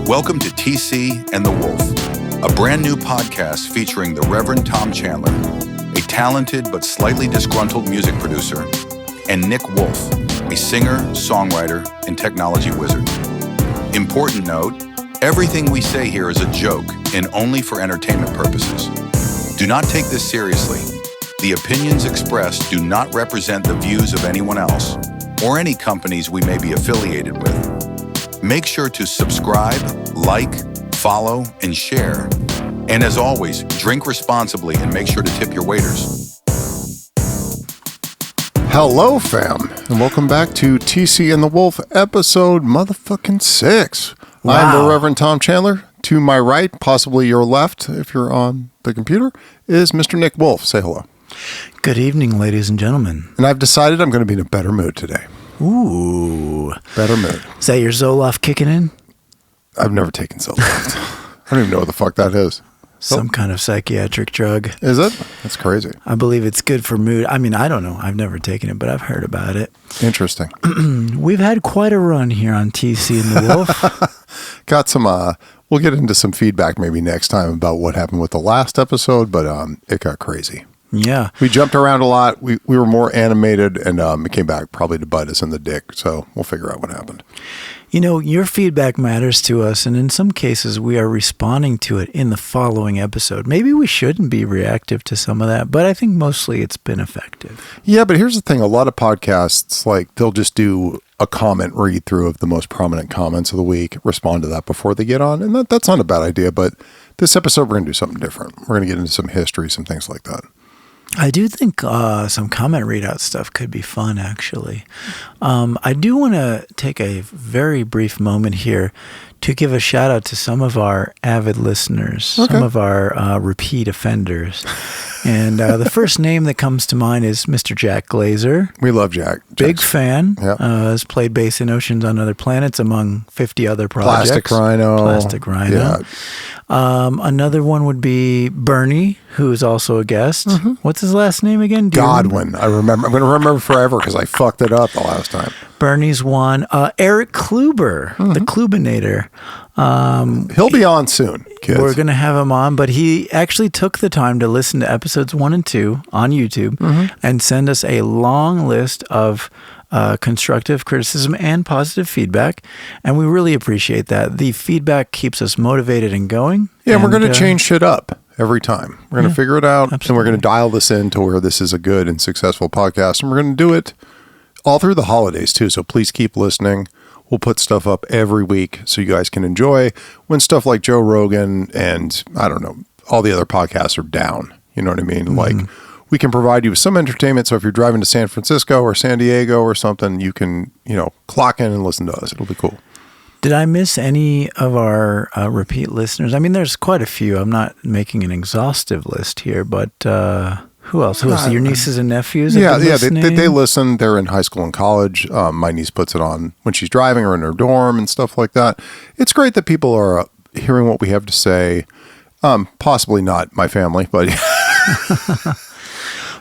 Welcome to TC and the Wolf, a brand new podcast featuring the Reverend Tom Chandler, a talented but slightly disgruntled music producer, and Nick Wolf, a singer, songwriter, and technology wizard. Important note, everything we say here is a joke and only for entertainment purposes. Do not take this seriously. The opinions expressed do not represent the views of anyone else or any companies we may be affiliated with. Make sure to subscribe, like, follow, and share. And as always, drink responsibly and make sure to tip your waiters. Hello, fam, and welcome back to TC and the Wolf, episode motherfucking 6. Wow. I'm the Reverend Tom Chandler. To my right, possibly your left, if you're on the computer, is Mr. Nick Wolf. Say hello. Good evening, ladies and gentlemen. And I've decided I'm going to be in a better mood today. Ooh. Better mood. Is that your Zoloft kicking in? I've never taken Zoloft. I don't even know what the fuck that is. Some kind of psychiatric drug. Is it? That's crazy. I believe it's good for mood. I mean, I don't know. I've never taken it, but I've heard about it. Interesting. We've had quite a run here on TC and the Wolf. Got some, we'll get into some feedback maybe next time about what happened with the last episode, but it got crazy. Yeah. We jumped around a lot. We were more animated, and it came back probably to bite us in the dick. So we'll figure out what happened. You know, your feedback matters to us, and in some cases, we are responding to it in the following episode. Maybe we shouldn't be reactive to some of that, but I think mostly it's been effective. Yeah, but here's the thing. A lot of podcasts, like, they'll just do a comment read-through of the most prominent comments of the week, respond to that before they get on, and that's not a bad idea, but this episode, we're going to do something different. We're going to get into some history, some things like that. I do think some comment readout stuff could be fun, actually. I do want to take a very brief moment here to give a shout out to some of our avid listeners, some of our repeat offenders. And the first name that comes to mind is Mr. Jack Glazer. We love Jack. Big fan. Yep. Has played bass in Oceans on Other Planets among 50 other projects. Plastic Rhino. Yeah. Another one would be Bernie, who is also a guest. Mm-hmm. What's his last name again? Godwin. I remember. I'm going to remember forever because I fucked it up the last time. Bernie's one. Eric Kluber, the Klubinator. He'll be on soon, kids. We're going to have him on, but he actually took the time to listen to episodes 1 and 2 on YouTube and send us a long list of constructive criticism and positive feedback, and we really appreciate that. The feedback keeps us motivated and going. Yeah, and we're going to change shit up every time. We're going to figure it out, absolutely. And we're going to dial this in to where this is a good and successful podcast, and we're going to do it all through the holidays, too, so please keep listening. We'll put stuff up every week so you guys can enjoy when stuff like Joe Rogan and, I don't know, all the other podcasts are down. You know what I mean? Mm-hmm. Like, we can provide you with some entertainment, so if you're driving to San Francisco or San Diego or something, you can, clock in and listen to us. It'll be cool. Did I miss any of our repeat listeners? I mean, there's quite a few. I'm not making an exhaustive list here, but who else? Who else? Your nieces and nephews? Yeah, they listen. They're in high school and college. My niece puts it on when she's driving or in her dorm and stuff like that. It's great that people are hearing what we have to say. Possibly not my family, but...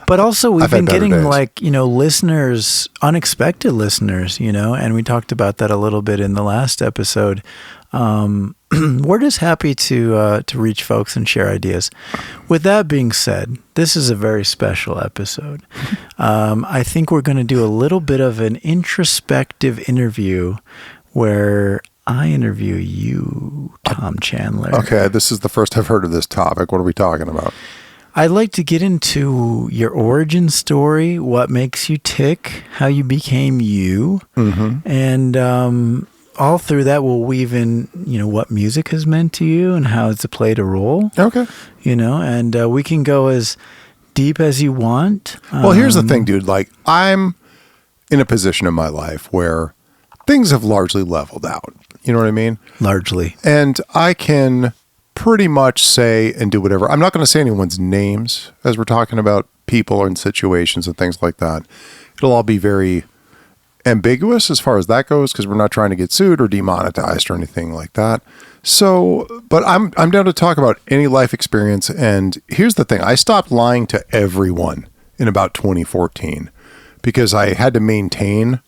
But also we've been getting listeners, unexpected listeners, and we talked about that a little bit in the last episode. We're just happy to reach folks and share ideas. With that being said, this is a very special episode. I think we're going to do a little bit of an introspective interview where I interview you, Tom Chandler. Okay, this is the first I've heard of this topic. What are we talking about? I'd like to get into your origin story, what makes you tick, how you became you, and all through that we'll weave in, what music has meant to you and how it's played a role. Okay. And we can go as deep as you want. Well, here's the thing, dude. Like, I'm in a position in my life where things have largely leveled out. You know what I mean? Largely. And I can pretty much say and do whatever. I'm not going to say anyone's names as we're talking about people and situations and things like that. It'll all be very ambiguous as far as that goes because we're not trying to get sued or demonetized or anything like that. So, but I'm down to talk about any life experience. And here's the thing. I stopped lying to everyone in about 2014 because I had to maintain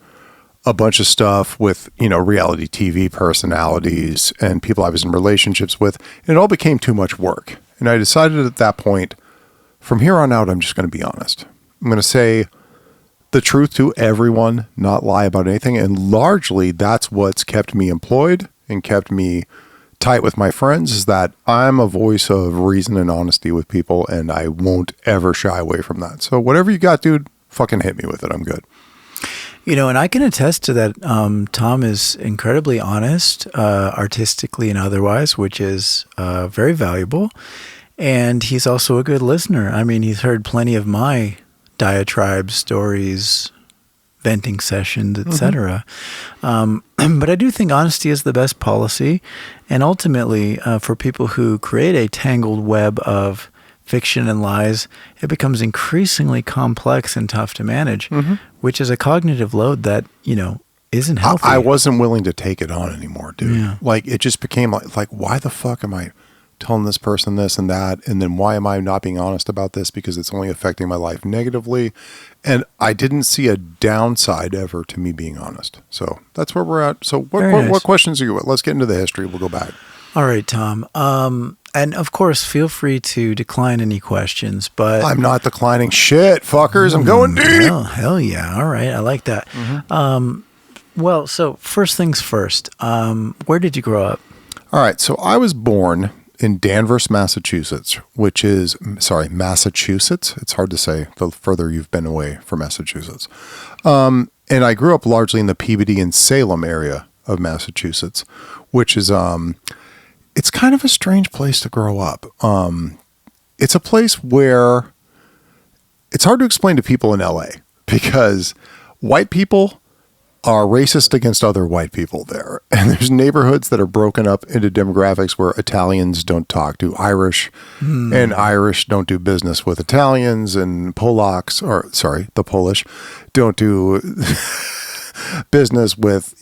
a bunch of stuff with, reality TV personalities and people I was in relationships with. And it all became too much work. And I decided at that point, from here on out, I'm just going to be honest. I'm going to say the truth to everyone, not lie about anything. And largely that's what's kept me employed and kept me tight with my friends, is that I'm a voice of reason and honesty with people, and I won't ever shy away from that. So whatever you got, dude, fucking hit me with it. I'm good. And I can attest to that. Tom is incredibly honest, artistically and otherwise, which is very valuable. And he's also a good listener. I mean, he's heard plenty of my diatribes, stories, venting sessions, etc. But I do think honesty is the best policy. And ultimately, for people who create a tangled web of fiction and lies, it becomes increasingly complex and tough to manage, which is a cognitive load that, isn't healthy. I wasn't willing to take it on anymore, dude. Yeah. Like, it just became like, why the fuck am I telling this person this and that? And then why am I not being honest about this? Because it's only affecting my life negatively. And I didn't see a downside ever to me being honest. So that's where we're at. So what questions are you at? Let's get into the history. We'll go back. All right, Tom. And of course, feel free to decline any questions, but I'm not declining shit, fuckers. I'm going deep. Hell yeah. All right. I like that. Well, so first things first, where did you grow up? All right. So I was born in Danvers, Massachusetts, Massachusetts. It's hard to say the further you've been away from Massachusetts. And I grew up largely in the Peabody and Salem area of Massachusetts, which is, it's kind of a strange place to grow up. It's a place where it's hard to explain to people in LA because white people are racist against other white people there. And there's neighborhoods that are broken up into demographics where Italians don't talk to Irish and Irish don't do business with Italians, and the Polish don't do business with,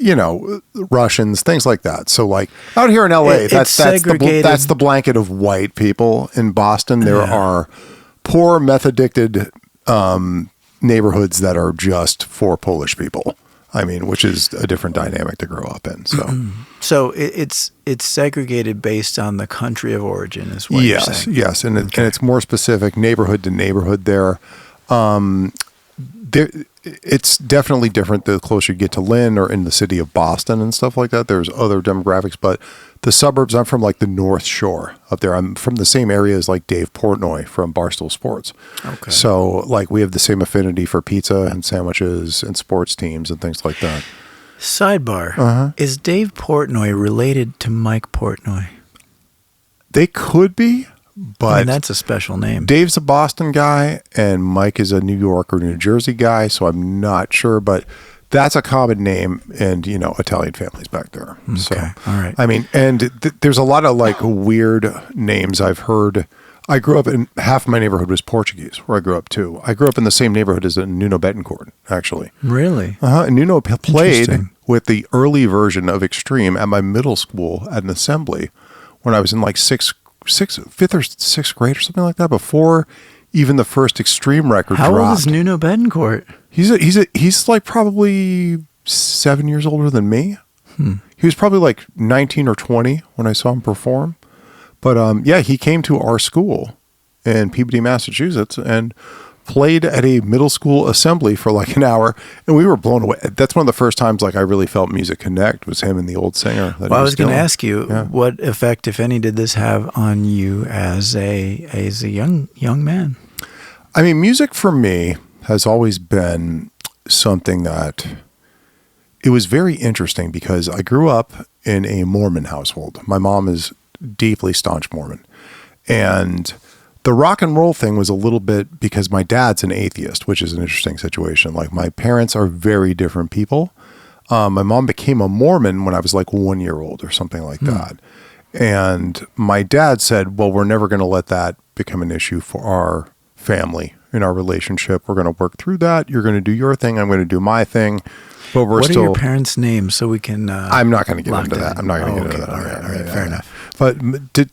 Russians, things like that. So like out here in LA, that's the blanket of white people. In Boston, there are poor meth addicted neighborhoods that are just for Polish people. I mean, which is a different dynamic to grow up in. So it's segregated based on the country of origin, is what you're saying. Yes, and it's more specific neighborhood to neighborhood there. It's definitely different the closer you get to Lynn or in the city of Boston and stuff like that. There's other demographics, but the suburbs, I'm from like the North Shore up there. I'm from the same area as like Dave Portnoy from Barstool Sports. Okay. So like we have the same affinity for pizza and sandwiches and sports teams and things like that. Sidebar. Is Dave Portnoy related to Mike Portnoy? They could be. But that's a special name. Dave's a Boston guy and Mike is a New York or New Jersey guy, so I'm not sure, but that's a common name and, Italian families back there. Okay. So, all right. I mean, and there's a lot of like weird names I've heard. I grew up in, half my neighborhood was Portuguese where I grew up too. I grew up in the same neighborhood as Nuno Betancourt, actually. Really? And Nuno played with the early version of Extreme at my middle school at an assembly when I was in like fifth or sixth grade or something like that, before even the first Extreme record dropped. How old is Nuno Betancourt? He's like probably 7 years older than me. He was probably like 19 or 20 when I saw him perform. But he came to our school in Peabody, Massachusetts, and played at a middle school assembly for like an hour, and we were blown away. That's one of the first times like I really felt music connect, was him and the old singer. I was going to ask you, what effect, if any, did this have on you as a young man? I mean, music for me has always been something that it was very interesting because I grew up in a Mormon household. My mom is deeply staunch Mormon, and the rock and roll thing was a little bit because my dad's an atheist, which is an interesting situation. Like my parents are very different people. My mom became a Mormon when I was like 1 year old or something like that. And my dad said, well, we're never going to let that become an issue for our family in our relationship. We're going to work through that. You're going to do your thing. I'm going to do my thing. But what are your parents' names so we can I'm not going to get into that. I'm not going to get into that. All right, fair enough. But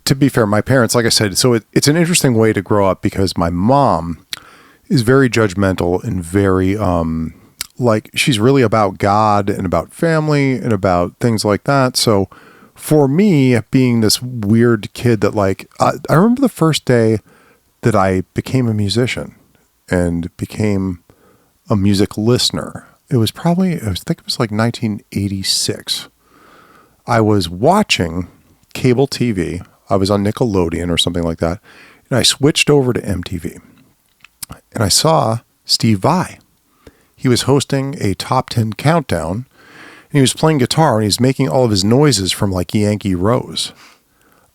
to be fair, my parents, like I said, so it's an interesting way to grow up because my mom is very judgmental and very like, she's really about God and about family and about things like that. So for me, being this weird kid that like, I remember the first day that I became a musician and became a music listener. It was probably, I think it was like 1986. I was watching cable TV. I was on Nickelodeon or something like that. And I switched over to MTV. And I saw Steve Vai. He was hosting a top 10 countdown. And he was playing guitar and he's making all of his noises from like Yankee Rose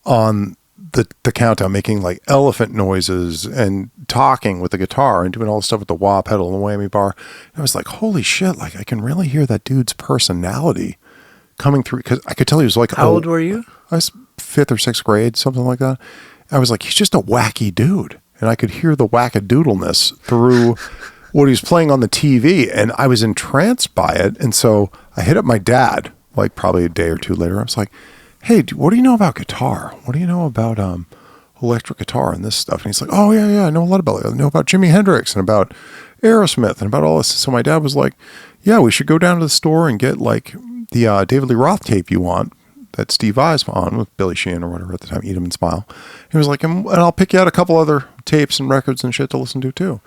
on the countdown, making like elephant noises and talking with the guitar and doing all the stuff with the wah pedal and the whammy bar. And I was like, holy shit, like I can really hear that dude's personality coming through, because I could tell he was like, how old were you? I was 5th or 6th grade, something like that. I was like, he's just a wacky dude. And I could hear the wackadoodleness through what he was playing on the TV. And I was entranced by it. And so I hit up my dad, like probably a day or two later. I was like, hey, what do you know about guitar? What do you know about electric guitar and this stuff? And he's like, oh, yeah, I know a lot about it. I know about Jimi Hendrix and about Aerosmith and about all this. So my dad was like, yeah, we should go down to the store and get like the David Lee Roth tape you want that Steve Vai's on with Billy Sheehan or whatever at the time, Eat 'em and Smile. He was like, and I'll pick you out a couple other tapes and records and shit to listen to too.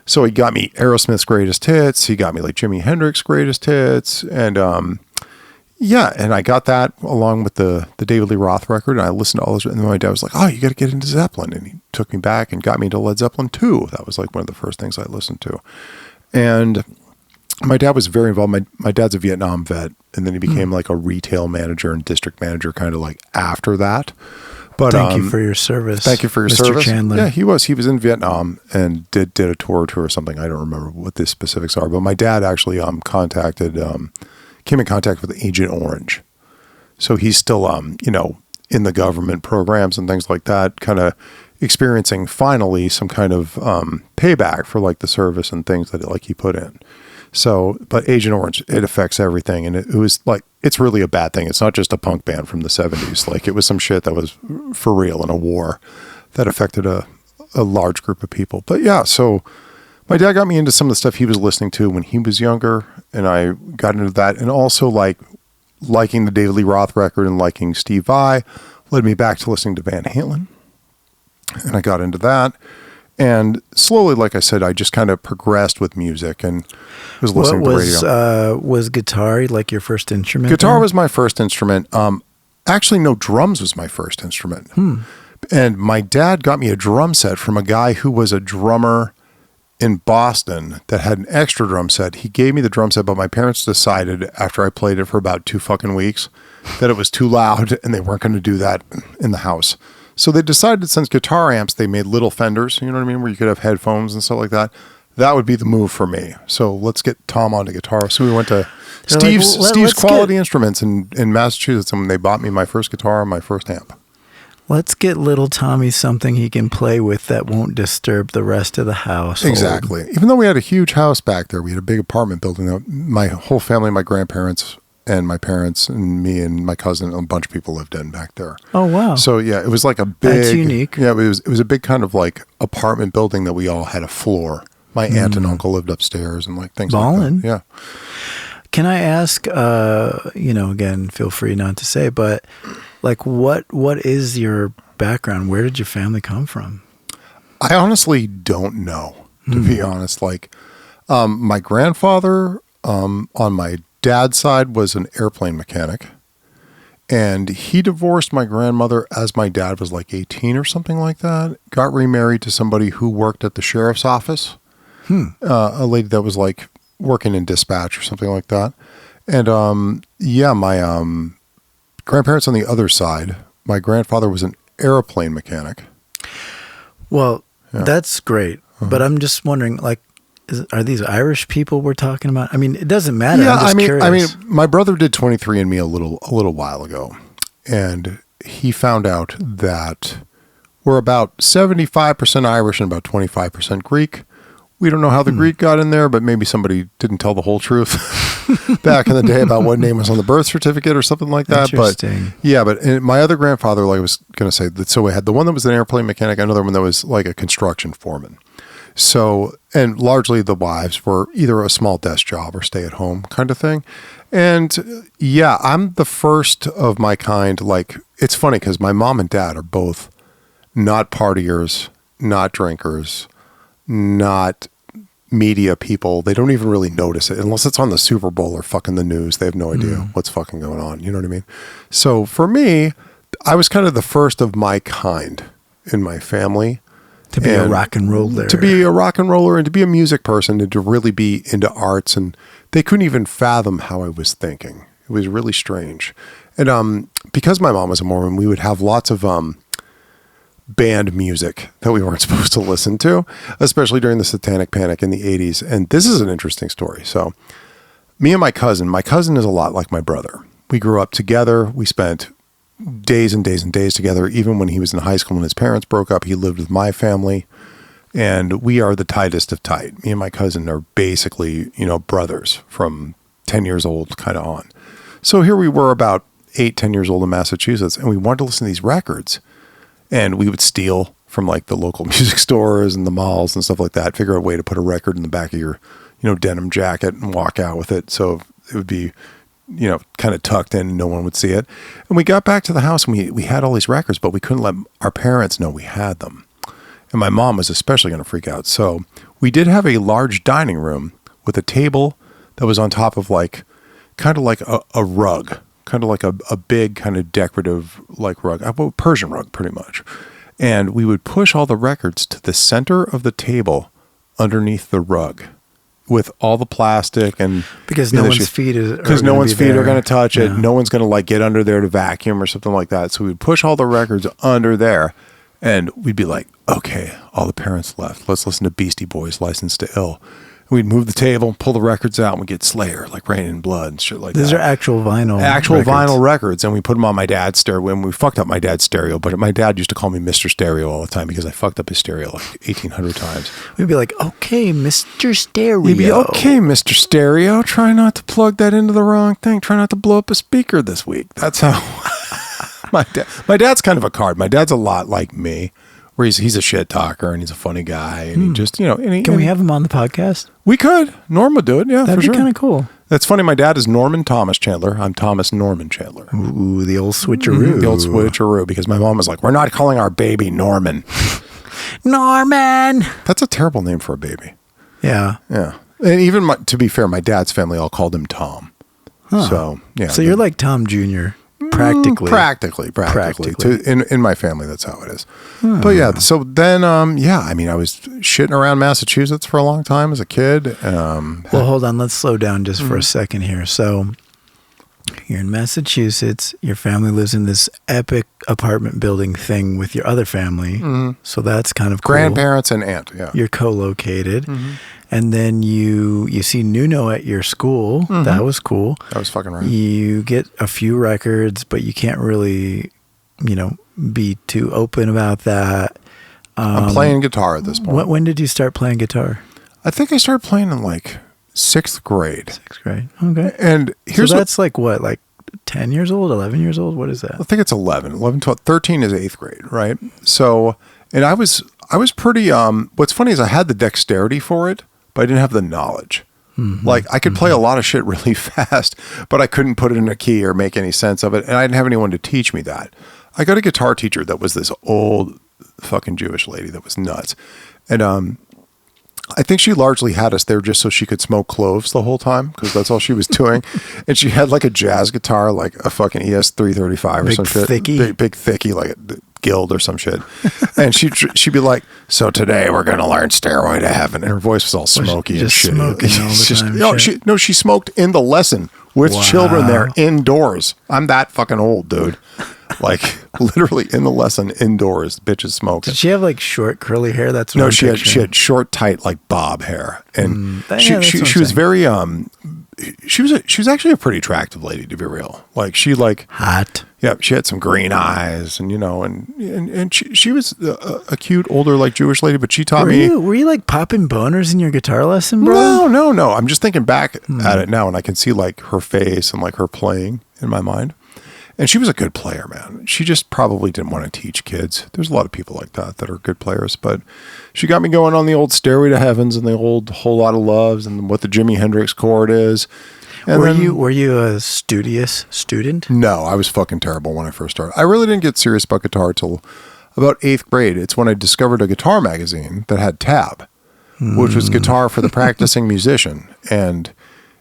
So he got me Aerosmith's Greatest Hits. He got me like Jimi Hendrix's Greatest Hits. And and I got that along with the David Lee Roth record. And I listened to all those. And then my dad was like, oh, you got to get into Zeppelin. And he took me back and got me into Led Zeppelin 2. That was like one of the first things I listened to. And my dad was very involved. My dad's a Vietnam vet. And then he became like a retail manager and district manager kind of like after that. But thank you for your service. Thank you for your Mr. service. Chandler. Yeah, he was in Vietnam and did a tour or something. I don't remember what the specifics are, but my dad actually came in contact with Agent Orange. So he's still in the government programs and things like that, kind of experiencing finally some kind of payback for like the service and things that like he put in. So, but Agent Orange, it affects everything. And it was like, it's really a bad thing. It's not just a punk band from the 70s. Like it was some shit that was for real in a war that affected a large group of people. But yeah, so my dad got me into some of the stuff he was listening to when he was younger. And I got into that. And also like liking the David Lee Roth record and liking Steve Vai led me back to listening to Van Halen. And I got into that. And slowly, like I said, I just kind of progressed with music and was listening to radio. Was guitar like your first instrument? Guitar was my first instrument. Actually, no, drums was my first instrument. And my dad got me a drum set from a guy who was a drummer in Boston that had an extra drum set. He gave me the drum set, but my parents decided after I played it for about 2 fucking weeks that it was too loud and they weren't going to do that in the house. So they decided, since guitar amps, they made little Fenders, you know what I mean, where you could have headphones and stuff like that. That would be the move for me. So let's get Tom onto guitar. So we went to Steve's Quality Instruments in Massachusetts, and they bought me my first guitar and my first amp. Let's get little Tommy something he can play with that won't disturb the rest of the house. Exactly. Even though we had a huge house back there, we had a big apartment building. My whole family, my grandparents and my parents and me and my cousin, a bunch of people lived in back there. Oh, wow. So yeah, it was like a big... That's unique. Yeah, it was a big kind of like apartment building that we all had a floor. My aunt and uncle lived upstairs and like things like that. Yeah. Can I ask, again, feel free not to say, but like what is your background? Where did your family come from? I honestly don't know, to be honest. Like my grandfather on my dad's side was an airplane mechanic, and he divorced my grandmother as my dad was like 18 or something like that. Got remarried to somebody who worked at the sheriff's office, a lady that was like working in dispatch or something like that. And my grandparents on the other side, my grandfather was an airplane mechanic. Well, that's great, but I'm just wondering, like, are these Irish people we're talking about? I mean, it doesn't matter. Yeah, I'm just curious. My brother did 23andMe a little while ago, and he found out that we're about 75% Irish and about 25% Greek. We don't know how the Greek got in there, but maybe somebody didn't tell the whole truth back in the day about what name was on the birth certificate or something like that. Interesting. But my other grandfather, like I was going to say, so we had the one that was an airplane mechanic, another one that was like a construction foreman. So, and largely the wives were either a small desk job or stay at home kind of thing. And yeah, I'm the first of my kind. Like, it's funny because my mom and dad are both not partiers, not drinkers, not media people. They don't even really notice it unless it's on the Super Bowl or fucking the news. They have no idea what's fucking going on. You know what I mean? So for me, I was kind of the first of my kind in my family. To be a rock and roller. To be a rock and roller and to be a music person and to really be into arts. And they couldn't even fathom how I was thinking. It was really strange. And because my mom was a Mormon, we would have lots of band music that we weren't supposed to listen to, especially during the Satanic Panic in the 80s. And this is an interesting story. So me and my cousin is a lot like my brother. We grew up together. We spent days and days and days together. Even when he was in high school and his parents broke up, he lived with my family. And we are the tightest of tight. Me and my cousin are basically, brothers from 10 years old kind of on. So here we were about 8-10 years old in Massachusetts, and we wanted to listen to these records. And we would steal from like the local music stores and the malls and stuff like that, figure out a way to put a record in the back of your, denim jacket and walk out with it. So it would be, kind of tucked in and no one would see it. And we got back to the house and we had all these records, but we couldn't let our parents know we had them. And my mom was especially going to freak out. So we did have a large dining room with a table that was on top of kind of like a rug. Kind of like a big kind of decorative like rug, a Persian rug pretty much. And we would push all the records to the center of the table underneath the rug with all the plastic and because no one's feet are going to touch it. No one's going to like get under there to vacuum or something like that. So we'd push all the records under there and we'd be like, okay, all the parents left. Let's listen to Beastie Boys, Licensed to Ill. We'd move the table, pull the records out, and we'd get Slayer, like Rain and Blood and shit like that. These are actual vinyl vinyl records, and we put them on my dad's stereo. And we fucked up my dad's stereo, but my dad used to call me Mr. Stereo all the time because I fucked up his stereo like 1,800 times. We'd be like, okay, Mr. Stereo. He'd be, okay, Mr. Stereo, try not to plug that into the wrong thing. Try not to blow up a speaker this week. That's how my dad's kind of a card. My dad's a lot like me. Where he's a shit talker and he's a funny guy and he just, Can we have him on the podcast? We could. Norm would do it, yeah, That'd be kind of cool. That's funny. My dad is Norman Thomas Chandler. I'm Thomas Norman Chandler. Ooh, the old switcheroo. The old switcheroo because my mom was like, we're not calling our baby Norman. Norman! That's a terrible name for a baby. Yeah. Yeah. And even, to be fair, my dad's family all called him Tom. Huh. So, yeah. So you're like Tom Jr., Practically. In my family, that's how it is. But yeah, so then, I was shitting around Massachusetts for a long time as a kid. Well, hold on. Let's slow down just for a second here. So you're in Massachusetts. Your family lives in this epic apartment building thing with your other family. Mm-hmm. So that's kind of cool. Grandparents and aunt, yeah. You're co-located. Mm-hmm. And then you see Nuno at your school. Mm-hmm. That was cool. That was fucking right. You get a few records, but you can't really, be too open about that. I'm playing guitar at this point. When did you start playing guitar? I think I started playing in like 6th grade. 6th grade. Okay. And here's that's like 10 years old, 11 years old? What is that? I think it's 11, 12, 13 is 8th grade, right? So, and I was pretty, what's funny is I had the dexterity for it, but I didn't have the knowledge. Mm-hmm. Like I could play a lot of shit really fast, but I couldn't put it in a key or make any sense of it. And I didn't have anyone to teach me that. I got a guitar teacher that was this old fucking Jewish lady that was nuts. And I think she largely had us there just so she could smoke cloves the whole time because that's all she was doing. And she had like a jazz guitar, like a fucking ES-335 or some shit. Big thickie, like a Guild or some shit. And she'd be like, so today we're going to learn Stairway to Heaven. And her voice was all smoky and shit. Smoking all the time. She smoked in the lesson with children there indoors. I'm that fucking old, dude. Like literally in the lesson indoors, bitches smoking. Did she have like short curly hair? That's no. She had short, tight like bob hair, and she was very she was actually a pretty attractive lady, to be real. Like she hot. Yeah, she had some green eyes, and and she was a cute older like Jewish lady. But she taught me. Were you like popping boners in your guitar lesson, bro? No. I'm just thinking back at it now, and I can see like her face and like her playing in my mind. And she was a good player, man. She just probably didn't want to teach kids. There's a lot of people like that are good players, but she got me going on the old Stairway to Heavens and the old Whole Lot of Loves and what the Jimi Hendrix chord is. And were you a studious student? No, I was fucking terrible when I first started. I really didn't get serious about guitar till about 8th grade. It's when I discovered a guitar magazine that had Tab, which was Guitar for the Practicing Musician. And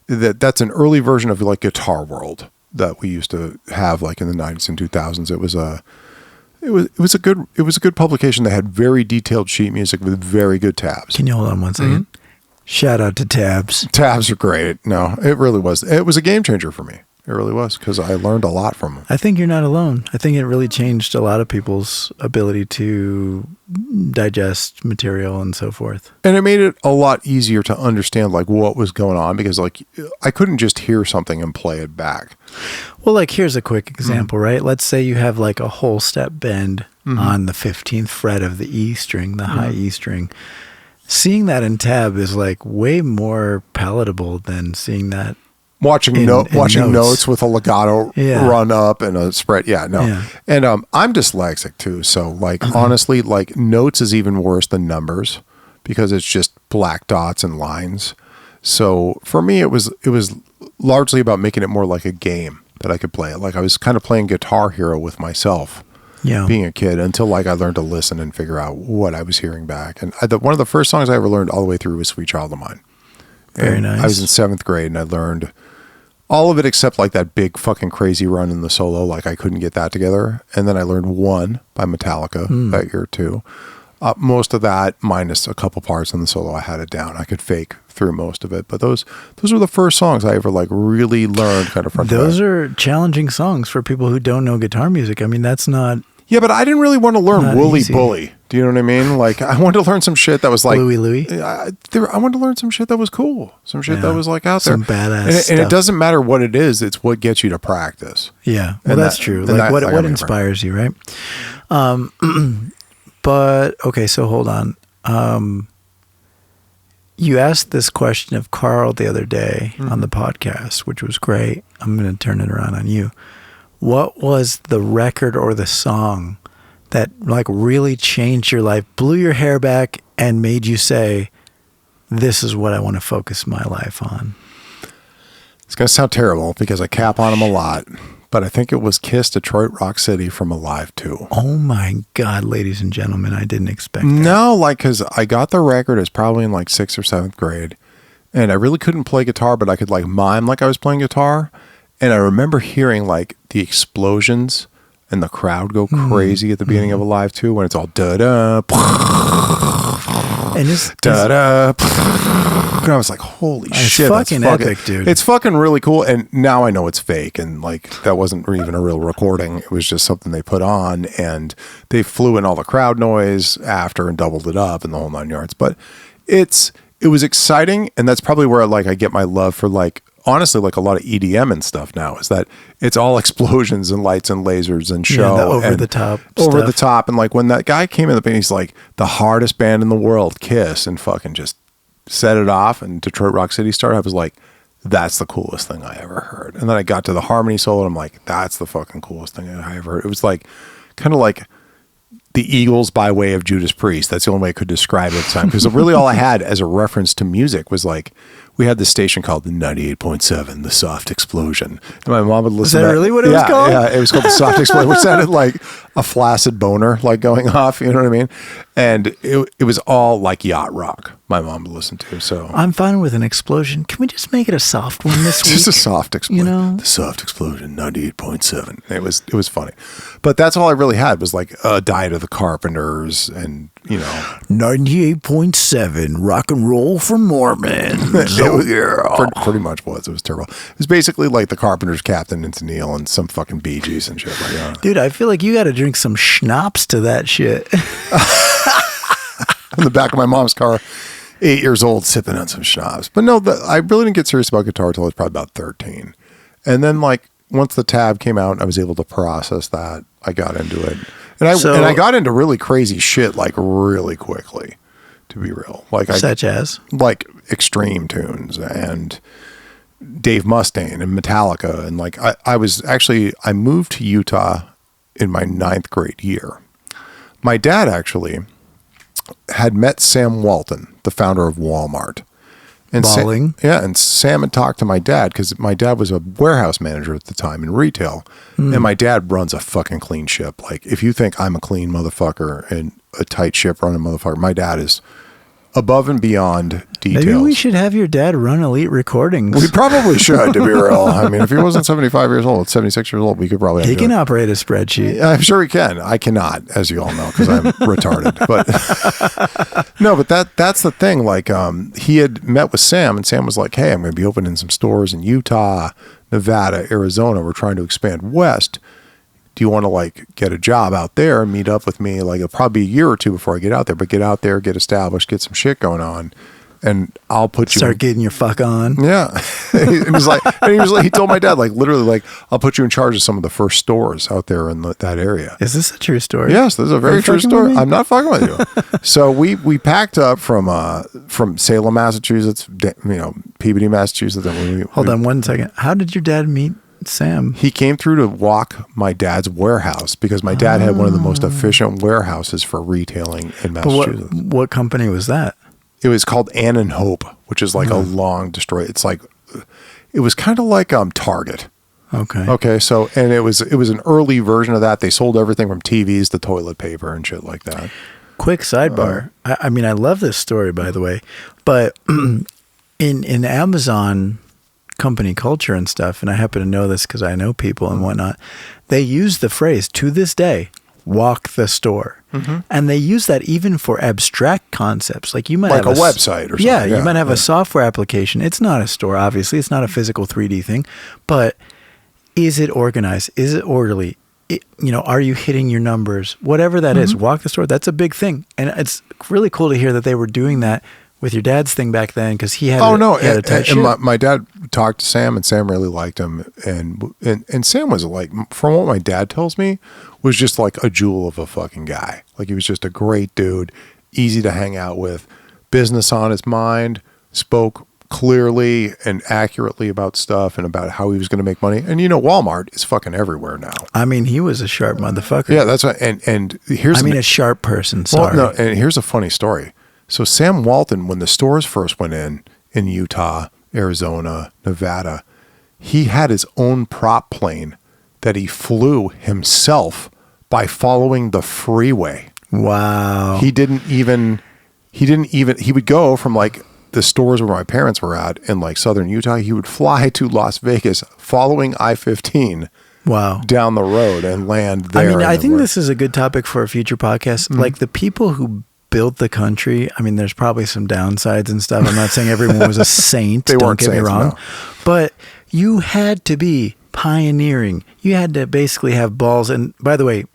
that's an early version of like Guitar World that we used to have like in the 90s and 2000s. It was a good publication that had very detailed sheet music with very good tabs. Can you hold on one second? Mm-hmm. Shout out to Tabs. Tabs are great. No, it really was. It was a game changer for me. It really was, because I learned a lot from them. I think you're not alone. I think it really changed a lot of people's ability to digest material and so forth. And it made it a lot easier to understand like what was going on, because like I couldn't just hear something and play it back. Well, like here's a quick example, right? Let's say you have like a whole step bend on the 15th fret of the E string, the high E string. Seeing that in tab is like way more palatable than seeing that watching notes with a legato run up and a spread. Yeah, no. Yeah. And I'm dyslexic too. So like, honestly, like notes is even worse than numbers because it's just black dots and lines. So for me, it was largely about making it more like a game that I could play it. Like I was kind of playing Guitar Hero with myself. Yeah. Being a kid, until like I learned to listen and figure out what I was hearing back. And one of the first songs I ever learned all the way through was Sweet Child of Mine. Very nice. I was in 7th grade and I learned all of it except like that big fucking crazy run in the solo. Like I couldn't get that together. And then I learned One by Metallica that year too. Most of that minus a couple parts in the solo, I had it down. I could fake through most of it. But those were the first songs I ever like really learned kind of front to back. Those are challenging songs for people who don't know guitar music. I mean, that's not... Yeah, but I didn't really want to learn Wooly Bully. Do you know what I mean? Like, I wanted to learn some shit that was like... Louie. I wanted to learn some shit that was cool. Some shit that was like out there. Some badass stuff. And it doesn't matter what it is. It's what gets you to practice. Yeah. Well, that's true. Like, what inspires you, right? But, okay, so hold on. You asked this question of Carl the other day on the podcast, which was great. I'm going to turn it around on you. What was the record or the song that like really changed your life, blew your hair back, and made you say, this is what I want to focus my life on? It's going to sound terrible because I cap on him a lot, but I think it was Kiss Detroit Rock City from Alive 2. Oh my God, ladies and gentlemen, I didn't expect that. No, like, because I got the record, it was probably in like 6th or 7th grade, and I really couldn't play guitar, but I could like mime like I was playing guitar. And I remember hearing like the explosions and the crowd go crazy at the beginning of Alive 2 when it's all da-da, and da-da. And I was like, holy shit. It's fucking epic, dude. It's fucking really cool. And now I know it's fake. And like, that wasn't even a real recording. It was just something they put on, and they flew in all the crowd noise after and doubled it up and the whole 9 yards. But it was exciting. And that's probably where like I get my love for like, honestly, like a lot of EDM and stuff now, is that it's all explosions and lights and lasers and show. Yeah, over the top. And like when that guy came in the band, he's like the hardest band in the world, Kiss, and fucking just set it off. And Detroit Rock City started. I was like, that's the coolest thing I ever heard. And then I got to the harmony solo and I'm like, that's the fucking coolest thing I ever heard. It was like kind of like the Eagles by way of Judas Priest. That's the only way I could describe it at the time. Because really all I had as a reference to music was like, we had this station called the 98.7, the Soft Explosion. And my mom would listen to that. Is that really what it was called? Yeah, it was called the Soft Explosion, which sounded like a flaccid boner, like going off, you know what I mean? And it was all like yacht rock my mom would listen to. So I'm fine with an explosion. Can we just make it a soft one this week? Just a soft explosion. You know? The Soft Explosion, 98.7. It was funny. But that's all I really had was like a Diet of the Carpenters and, you know. 98.7, rock and roll for Mormons. Pretty much was. It was terrible. It was basically like the Carpenters, Captain and Tennille, and some fucking Bee Gees and shit like that. Dude, I feel like you got to drink some schnapps to that shit. In the back of my mom's car, 8 years old, sipping on some schnapps. But no, I really didn't get serious about guitar until I was probably about 13. And then like once the tab came out and I was able to process that, I got into it. And I got into really crazy shit like really quickly, to be real. Like such as? Like extreme tunes and Dave Mustaine and Metallica. And like, I moved to Utah in my 9th grade year. My dad actually had met Sam Walton, the founder of Walmart. And and Sam had talked to my dad because my dad was a warehouse manager at the time in retail. And my dad runs a fucking clean ship. Like, if you think I'm a clean motherfucker and a tight ship running motherfucker, my dad is above and beyond details. Maybe we should have your dad run Elite Recordings. We probably should, to be real. I mean, if he wasn't 75 years old, 76 years old, we could probably. He can operate a spreadsheet. I'm sure he can. I cannot, as you all know, because I'm retarded. But no, but that's the thing. Like, he had met with Sam, and Sam was like, "Hey, I'm going to be opening some stores in Utah, Nevada, Arizona. We're trying to expand west. Do you want to like get a job out there and meet up with me? Like, it'll probably be a year or two before I get out there, but get out there, get established, get some shit going on, and I'll put you start getting your fuck on." Yeah. He told my dad, like, literally, like, I'll put you in charge of some of the first stores out there in that area. Is this a true story? Yes, this is a very true story. I'm not fucking with you. So we packed up from Salem, Massachusetts, Peabody, Massachusetts. Hold on 1 second. How did your dad meet Sam? He came through to walk my dad's warehouse because my dad had one of the most efficient warehouses for retailing in Massachusetts. But what company was that? It was called Ann and Hope, which is like a long destroy. It's like, it was kind of like Target. Okay. So, and it was an early version of that. They sold everything from TVs to toilet paper and shit like that. Quick sidebar. I mean, I love this story, by the way, but in Amazon company culture and stuff, and I happen to know this because I know people and whatnot, they use the phrase to this day, walk the store. And they use that even for abstract concepts. Like, you might have a website or something. Yeah, you might have a software application. It's not a store, obviously. It's not a physical 3D thing. But is it organized? Is it orderly? Are you hitting your numbers? Whatever that is, walk the store. That's a big thing. And it's really cool to hear that they were doing that with your dad's thing back then, because he had a tight ship. And my dad talked to Sam, and Sam really liked him, and Sam was like, from what my dad tells me, was just like a jewel of a fucking guy. Like, he was just a great dude, easy to hang out with, business on his mind, spoke clearly and accurately about stuff and about how he was going to make money. And Walmart is fucking everywhere now. I mean, he was a sharp motherfucker. Yeah, that's right. And here's a sharp person. Sorry. Well, no, and here's a funny story. So Sam Walton, when the stores first went in Utah, Arizona, Nevada, he had his own prop plane that he flew himself by following the freeway. Wow. He would go from like the stores where my parents were at in like southern Utah. He would fly to Las Vegas following I-15. Wow. Down the road and land there. I mean, I think this is a good topic for a future podcast. Like, the people who built the country, I mean, there's probably some downsides and stuff. I'm not saying everyone was a saint. Don't get me wrong. No. But you had to be pioneering. You had to basically have balls. And by the way,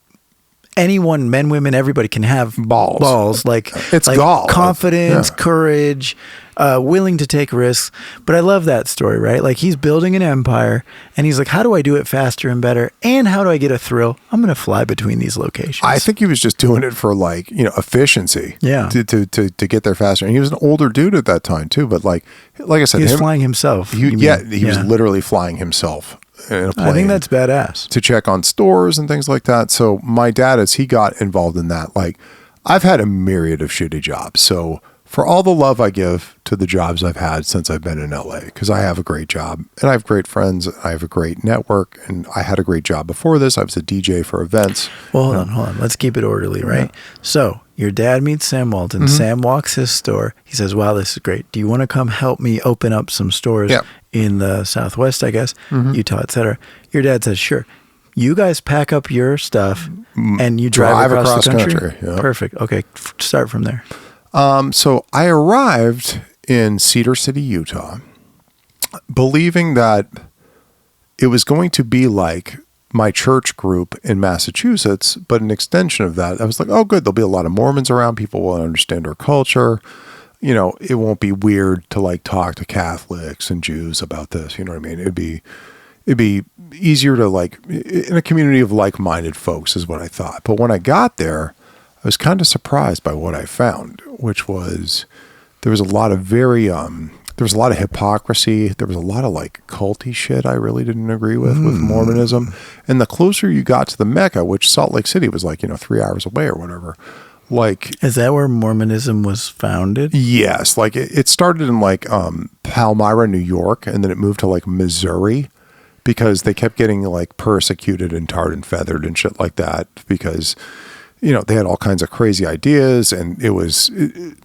anyone, men, women, everybody can have balls. Like, it's gall. Confidence, courage, willing to take risks. But I love that story, right? Like, he's building an empire, and he's like, how do I do it faster and better? And how do I get a thrill? I'm going to fly between these locations. I think he was just doing it for like, efficiency. Yeah. To get there faster. And he was an older dude at that time too. But like I said, he was flying himself. He was literally flying himself in a plane. I think that's badass. To check on stores and things like that. So my dad, as he got involved in that, like, I've had a myriad of shitty jobs. So for all the love I give to the jobs I've had since I've been in LA, because I have a great job and I have great friends, I have a great network, and I had a great job before this. I was a DJ for events. Well, hold on. Let's keep it orderly, right? Yeah. So your dad meets Sam Walton. Sam walks his store. He says, wow, this is great. Do you want to come help me open up some stores in the Southwest, I guess, Utah, etc.? Your dad says, sure. You guys pack up your stuff and you drive across the country? Yeah. Perfect. Okay, start from there. So I arrived in Cedar City, Utah, believing that it was going to be like my church group in Massachusetts, but an extension of that. I was like, oh, good. There'll be a lot of Mormons around. People will understand our culture. It won't be weird to like talk to Catholics and Jews about this. You know what I mean? It'd be easier to like in a community of like-minded folks is what I thought. But when I got there, I was kind of surprised by what I found, which was there was a lot of very there was a lot of hypocrisy. There was a lot of like culty shit I really didn't agree with Mormonism. And the closer you got to the Mecca, which Salt Lake City was like, 3 hours away or whatever. Like, is that where Mormonism was founded? Yes. Like it started in like Palmyra, New York, and then it moved to like Missouri because they kept getting like persecuted and tarred and feathered and shit like that because they had all kinds of crazy ideas, and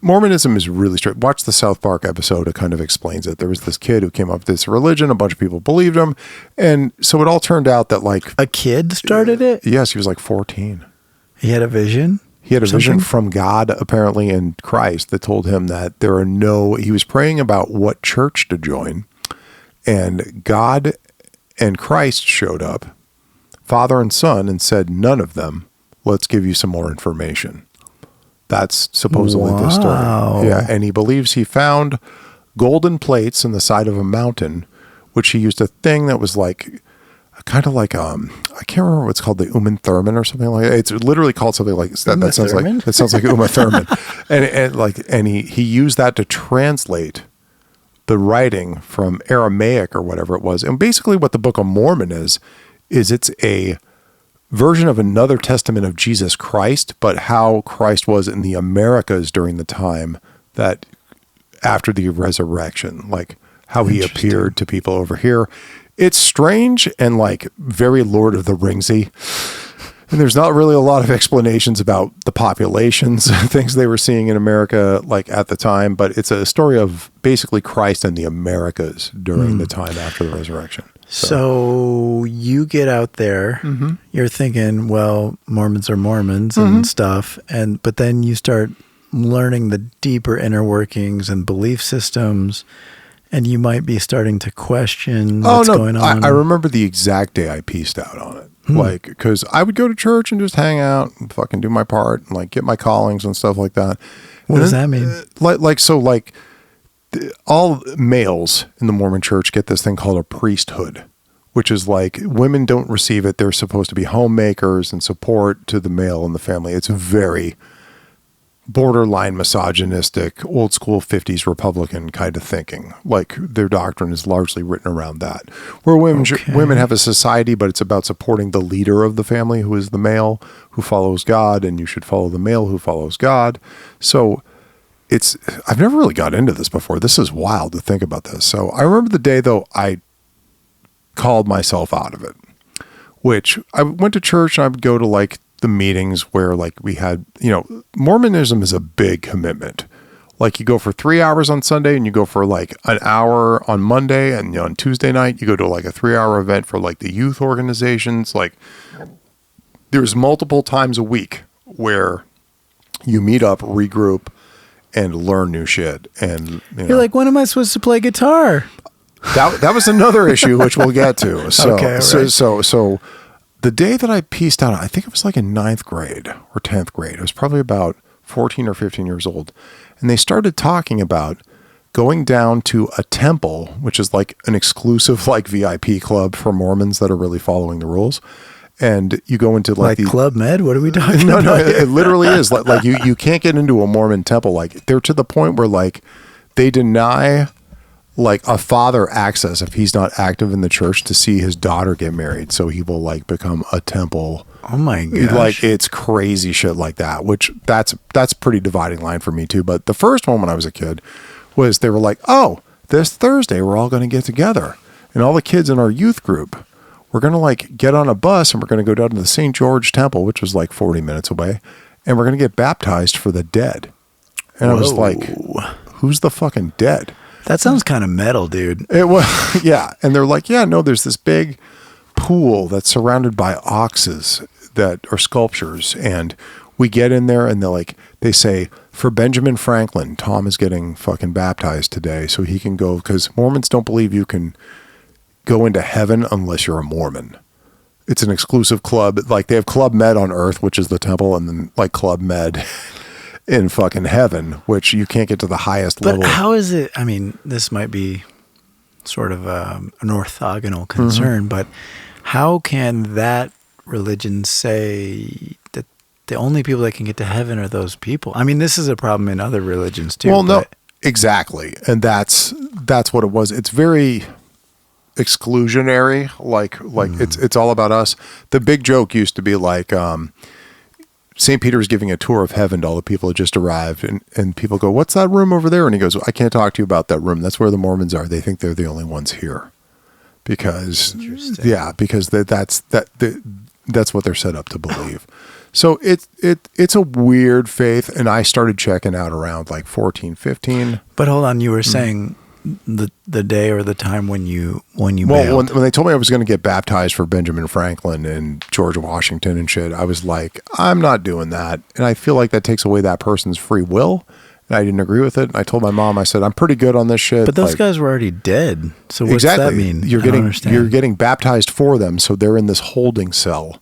Mormonism is really strict. Watch the South Park episode. It kind of explains it. There was this kid who came up with this religion. A bunch of people believed him. And so it all turned out that like a kid started it. Yes. He was like 14. He had a vision. He had a vision from God, apparently, in Christ that told him that he was praying about what church to join, and God and Christ showed up, Father and Son, and said, none of them. Let's give you some more information. That's supposedly the story. Yeah, and he believes he found golden plates in the side of a mountain, which he used a thing that was like, kind of like I can't remember what's called, the Uma Thurman or something like that. It's literally called something like that. That sounds like Uma Thurman, and he used that to translate the writing from Aramaic or whatever it was. And basically, what the Book of Mormon is it's a version of another testament of Jesus Christ, but how Christ was in the Americas during the time that after the resurrection, like how he appeared to people over here. It's strange and like very Lord of the Ringsy. And there's not really a lot of explanations about the populations, things they were seeing in America like at the time, but it's a story of basically Christ and the Americas during the time after the resurrection. So you get out there, you're thinking, well, Mormons are Mormons and stuff, but then you start learning the deeper inner workings and belief systems, and you might be starting to question what's going on. I remember the exact day I pieced out on it. Like, because I would go to church and just hang out and fucking do my part and like get my callings and stuff like that. What does that mean? All males in the Mormon church get this thing called a priesthood, which is like women don't receive it. They're supposed to be homemakers and support to the male in the family. It's very borderline misogynistic, old school 50s Republican kind of thinking. Like their doctrine is largely written around that. Where women have a society, but it's about supporting the leader of the family, who is the male who follows God, and you should follow the male who follows God. So I've never really got into this before. This is wild to think about this. So I remember the day though I called myself out of it, which I went to church and I would go to like the meetings where like we had, Mormonism is a big commitment. Like you go for 3 hours on Sunday and you go for like an hour on Monday, and on Tuesday night you go to like a 3-hour event for like the youth organizations. Like there's multiple times a week where you meet up, regroup, and learn new shit. And you're like, when am I supposed to play guitar? That was another issue which we'll get to. So okay, right. so the day that I pieced out, I think it was like in 9th grade or 10th grade. I was probably about 14 or 15 years old. And they started talking about going down to a temple, which is like an exclusive like VIP club for Mormons that are really following the rules. And you go into like Club Med? What are we talking about? No, it literally is. Like you can't get into a Mormon temple. Like they're to the point where like they deny like a father access if he's not active in the church to see his daughter get married. So he will like become a temple. Oh my gosh. Like it's crazy shit like that, which that's pretty dividing line for me too. But the first one when I was a kid was they were like, oh, this Thursday we're all going to get together. And all the kids in our youth group, we're going to like get on a bus and we're going to go down to the St. George Temple, which was like 40 minutes away. And we're going to get baptized for the dead. And I was like, who's the fucking dead? That sounds kind of metal, dude. It was, yeah. And they're like, yeah, no, there's this big pool that's surrounded by oxes that are sculptures. And we get in there and they say, for Benjamin Franklin, Tom is getting fucking baptized today so he can go, because Mormons don't believe you can go into heaven unless you're a Mormon. It's an exclusive club. Like they have Club Med on Earth, which is the temple, and then like Club Med in fucking heaven, which you can't get to the highest level. But how is it? I mean, this might be sort of an orthogonal concern, but how can that religion say that the only people that can get to heaven are those people? I mean, this is a problem in other religions too. Well, no, exactly. And that's that's what it was. It's very exclusionary. Like it's all about us. The big joke used to be like, St. Peter's giving a tour of heaven to all the people that just arrived, and people go, "What's that room over there?" And he goes, "I can't talk to you about that room. That's where the Mormons are. They think they're the only ones here." Because that's what they're set up to believe. So it's a weird faith, and I started checking out around like 14, 15. But hold on, you were saying the day or the time when you bailed. When they told me I was going to get baptized for Benjamin Franklin and George Washington and shit, I was like, I'm not doing that, and I feel like that takes away that person's free will. And I didn't agree with it. And I told my mom, I said, I'm pretty good on this shit. But those guys were already dead. So what's that mean? You're getting baptized for them, so they're in this holding cell.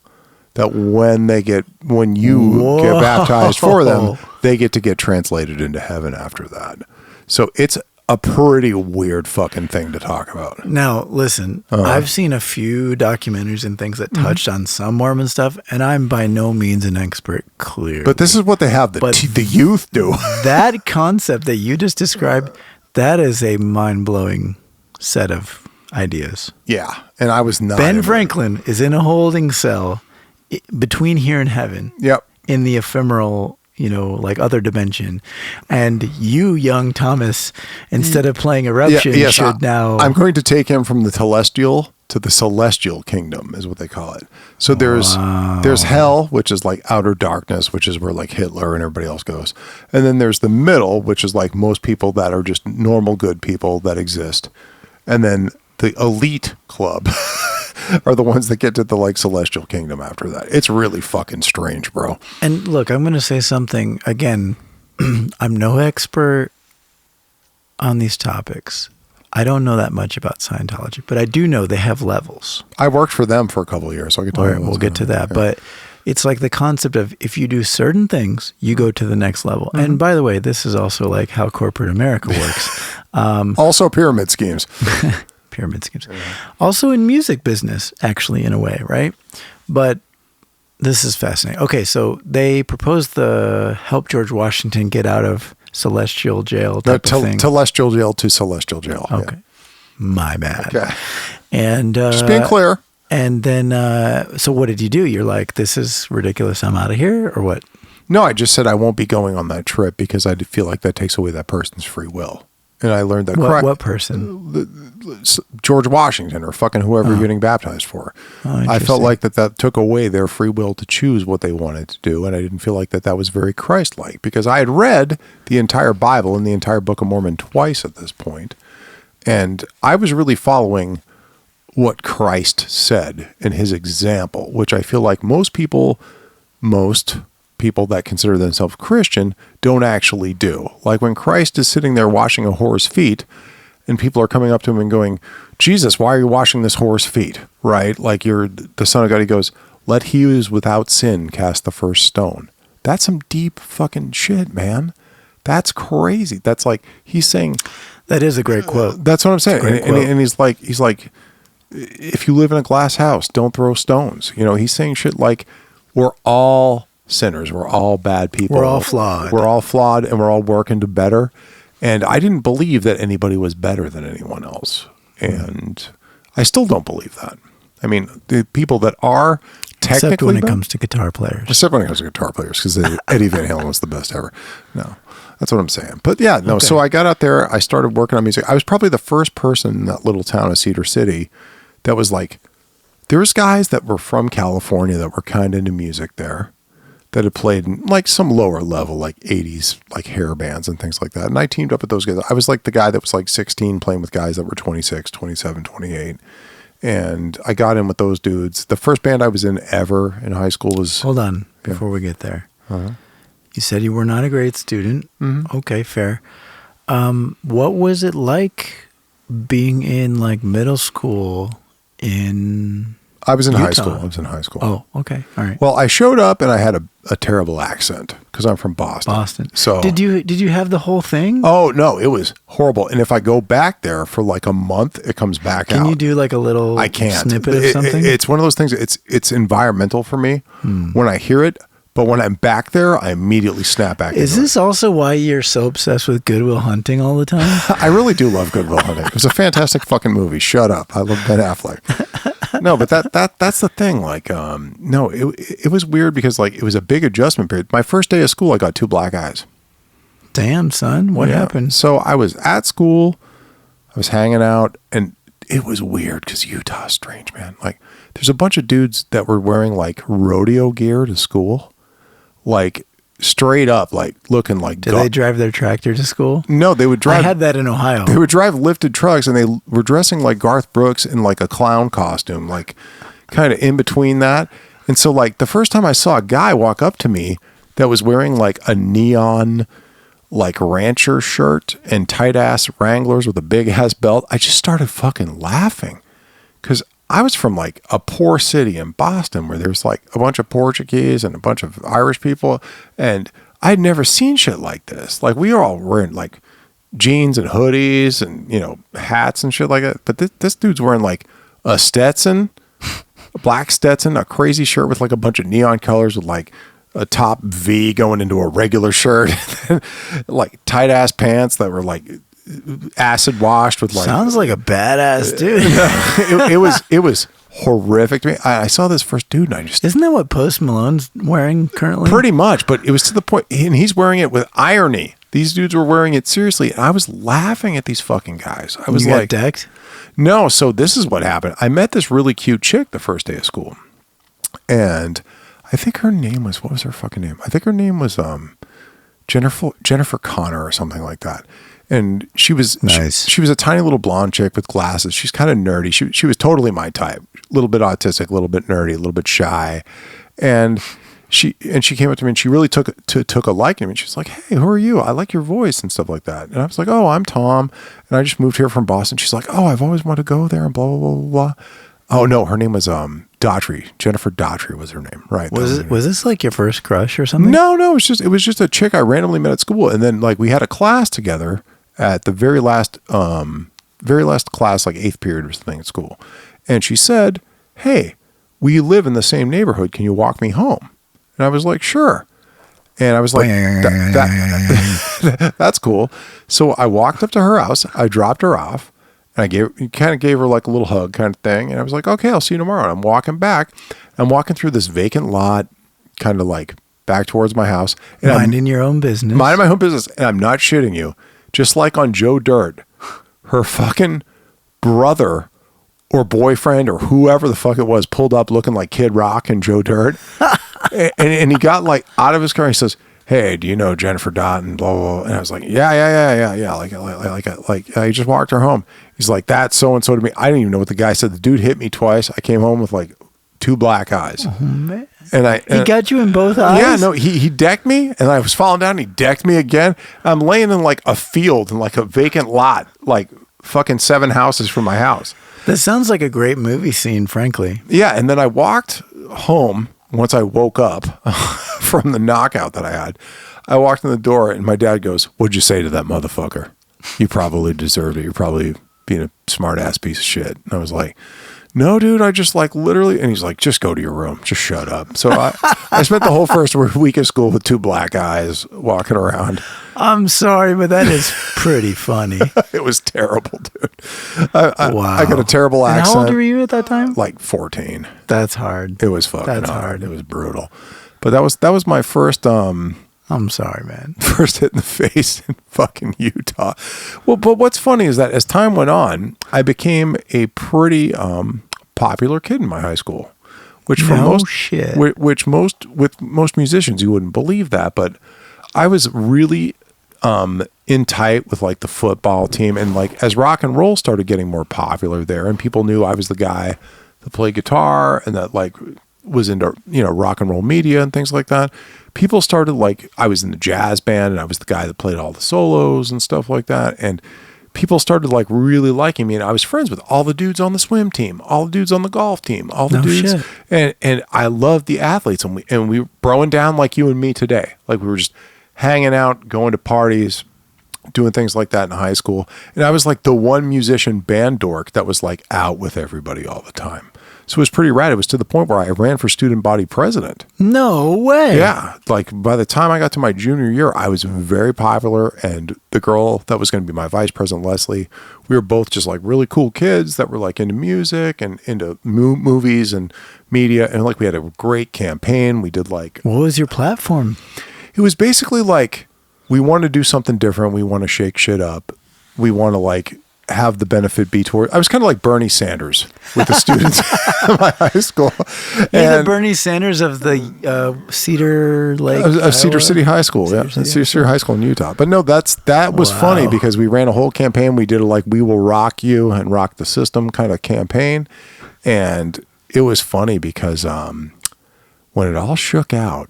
That when you get baptized for them, they get to get translated into heaven after that. So it's a pretty weird fucking thing to talk about. Now, listen, I've seen a few documentaries and things that touched on some Mormon stuff, and I'm by no means an expert, clearly. But this is what they have the youth do. That concept that you just described, that is a mind-blowing set of ideas. Yeah, and I was not. Ben Franklin is in a holding cell between here and heaven. Yep. In the ephemeral, like other dimension. And you, young Thomas, instead of playing Eruption, should now... I'm going to take him from the telestial to the celestial kingdom, is what they call it. So there's hell, which is like outer darkness, which is where like Hitler and everybody else goes. And then there's the middle, which is like most people that are just normal good people that exist. And then the elite club are the ones that get to the like celestial kingdom after that. It's really fucking strange, bro. And look, I'm going to say something again. I'm no expert on these topics. I don't know that much about Scientology, but I do know they have levels. I worked for them for a couple of years, so I can tell you. We'll get to that, but it's like the concept of if you do certain things, you go to the next level. Mm-hmm. And by the way, this is also like how corporate America works. Also pyramid schemes. Pyramid schemes. Also in music business, actually, in a way, right? But this is fascinating. Okay, so they proposed the help George Washington get out of celestial jail type of thing. Celestial jail to celestial jail. Okay. Yeah. My bad. Okay. And just being clear. And then, so what did you do? You're like, this is ridiculous. I'm out of here, or what? No, I just said I won't be going on that trip because I feel like that takes away that person's free will. And I learned that what person? George Washington or fucking whoever you're getting baptized for. I felt like that took away their free will to choose what they wanted to do. And I didn't feel like that was very Christ-like because I had read the entire Bible and the entire Book of Mormon twice at this point. And I was really following what Christ said in his example, which I feel like most people that consider themselves Christian don't actually do. Like when Christ is sitting there washing a whore's feet and people are coming up to him and going, Jesus, why are you washing this whore's feet? Right? Like you're the Son of God. He goes, let he who is without sin cast the first stone. That's some deep fucking shit, man. That's crazy. That's like, he's saying. That is a great quote. That's what I'm saying. And he's like, if you live in a glass house, don't throw stones. He's saying shit like, we're all sinners. We're all bad people. We're all flawed. We're all flawed and we're all working to better. And I didn't believe that anybody was better than anyone else. And I still don't believe that. I mean, the people that are technically except when it comes to guitar players. Except when it comes to guitar players, because Eddie Van Halen was the best ever. No, that's what I'm saying. But yeah, no. Okay. So I got out there. I started working on music. I was probably the first person in that little town of Cedar City that was like, there's guys that were from California that were kind of into music there, that had played in like some lower level, like 80s, like hair bands and things like that. And I teamed up with those guys. I was like the guy that was like 16 playing with guys that were 26, 27, 28. And I got in with those dudes. The first band I was in ever in high school was... Hold on, before we get there. Uh-huh. You said you were not a great student. Mm-hmm. Okay, fair. What was it like being in like middle school in... I was in Utah. high school. I was in high school. Oh, okay. All right. Well, I showed up and I had a terrible accent because I'm from Boston. So did you have the whole thing? Oh no, it was horrible. And if I go back there for like a month, it comes back out. Can you do like a little snippet of something? It's one of those things. It's environmental for me. When I hear it, But when I'm back there, I immediately snap back. Is this also why you're so obsessed with Good Will Hunting all the time? I really do love Good Will Hunting. It was a fantastic fucking movie. Shut up. I love Ben Affleck. No, but that's the thing. Like, no, it was weird because like it was a big adjustment period. My first day of school, I got 2 black eyes. Damn, son. What happened? So I was at school, I was hanging out, and it was weird because Utah's strange, man. Like, there's a bunch of dudes that were wearing like rodeo gear to school, like straight up, like looking like. Did they drive their tractor to school? No, they would drive. I had that in Ohio. They would drive lifted trucks, and they were dressing like Garth Brooks in like a clown costume, like kind of in between that. And so, like the first time I saw a guy walk up to me that was wearing like a neon, like rancher shirt and tight ass Wranglers with a big ass belt, I just started fucking laughing because I was from like a poor city in Boston where there's like a bunch of Portuguese and a bunch of Irish people, and I'd never seen shit like this. Like we were all wearing like jeans and hoodies and, you know, hats and shit like that. But this dude's wearing like a Stetson, a black Stetson, a crazy shirt with like a bunch of neon colors with like a top V going into a regular shirt, like tight ass pants that were like acid washed with like. Sounds like a badass dude. It was horrific to me. I saw this first dude and I just. Isn't that what Post Malone's wearing currently? Pretty much, but it was to the point, and he's wearing it with irony. These dudes were wearing it seriously, and I was laughing at these fucking guys. I was you like, got decked? No. So this is what happened. I met this really cute chick the first day of school, and I think her name was, what was her fucking name? I think her name was Jennifer Connor or something like that. And she was nice. She was a tiny little blonde chick with glasses. She's kind of nerdy. She was totally my type. A little bit autistic, a little bit nerdy, a little bit shy. And she came up to me and she really took a liking to me. And she's like, "Hey, who are you? I like your voice," and stuff like that. And I was like, "Oh, I'm Tom, and I just moved here from Boston." She's like, "Oh, I've always wanted to go there," and blah blah blah blah blah. Oh no, her name was Daughtry. Jennifer Daughtry was her name, right? Was this like your first crush or something? No, it was just a chick I randomly met at school, and then like we had a class together at the very last class, like 8th period or something at school, and she said, "Hey, we live in the same neighborhood. Can you walk me home?" And I was like, "Sure." And I was like, "That's cool." So I walked up to her house. I dropped her off. And I gave her like a little hug kind of thing. And I was like, "Okay, I'll see you tomorrow." And I'm walking back. I'm walking through this vacant lot, kind of like back towards my house. And minding your own business. Minding my own business. And I'm not shitting you. Just like on Joe Dirt, her fucking brother or boyfriend or whoever the fuck it was pulled up looking like Kid Rock and Joe Dirt. and he got like out of his car. And he says, "Hey, do you know Jennifer Dott?" And blah, blah, blah. And I was like, yeah. Like I just walked her home. He's like, "That's so-and-so to me." I didn't even know what the guy said. The dude hit me twice. I came home with like 2 black eyes. Oh, man. And he got you in both eyes? Yeah, no, he decked me and I was falling down and he decked me again. I'm laying in like a field in like a vacant lot, like fucking 7 houses from my house. That sounds like a great movie scene, frankly. Yeah, and then I walked home once I woke up from the knockout that I had. I walked in the door and my dad goes, "What'd you say to that motherfucker? You probably deserved it. You're probably being a smart ass piece of shit." And I was like, "No, dude, I just like literally," and he's like, "Just go to your room. Just shut up." So I spent the whole first week of school with 2 black eyes walking around. I'm sorry, but that is pretty funny. It was terrible, dude. Wow. I got a terrible accent. And how old were you at that time? Like 14. That's hard. It was fucking hard. It was brutal. But that was my first I'm sorry, man. First hit in the face in fucking Utah. Well, but what's funny is that as time went on, I became a pretty popular kid in my high school, which for most musicians you wouldn't believe that, but I was really in tight with like the football team, and like as rock and roll started getting more popular there, and people knew I was the guy that played guitar and that like was into, you know, rock and roll media and things like that. People started like, I was in the jazz band and I was the guy that played all the solos and stuff like that. And people started like really liking me. And I was friends with all the dudes on the swim team, all the dudes on the golf team, all the dudes. Shit. And I loved the athletes, and we were broing down like you and me today. Like we were just hanging out, going to parties, doing things like that in high school. And I was like the one musician band dork that was like out with everybody all the time. So it was pretty rad. It was to the point where I ran for student body president. No way. Yeah. Like by the time I got to my junior year, I was very popular. And the girl that was going to be my vice president, Leslie, we were both just like really cool kids that were like into music and into movies and media. And like we had a great campaign. We did like... What was your platform? It was basically like, we want to do something different. We want to shake shit up. We want to like... have the benefit be toward. I was kind of like Bernie Sanders with the students at my high school. You're the Bernie Sanders of the Cedar Lake, of Cedar City High School, Cedar High School in Utah. But no, that was funny because we ran a whole campaign. We did a like "We Will Rock You" and "Rock the System" kind of campaign, and it was funny because when it all shook out,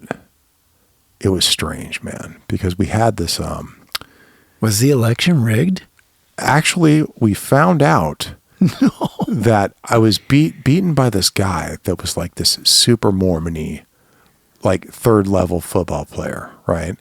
it was strange, man. Because we had this. Was the election rigged? Actually, we found out that I was beaten by this guy that was like this super Mormon-y, like third level football player, right?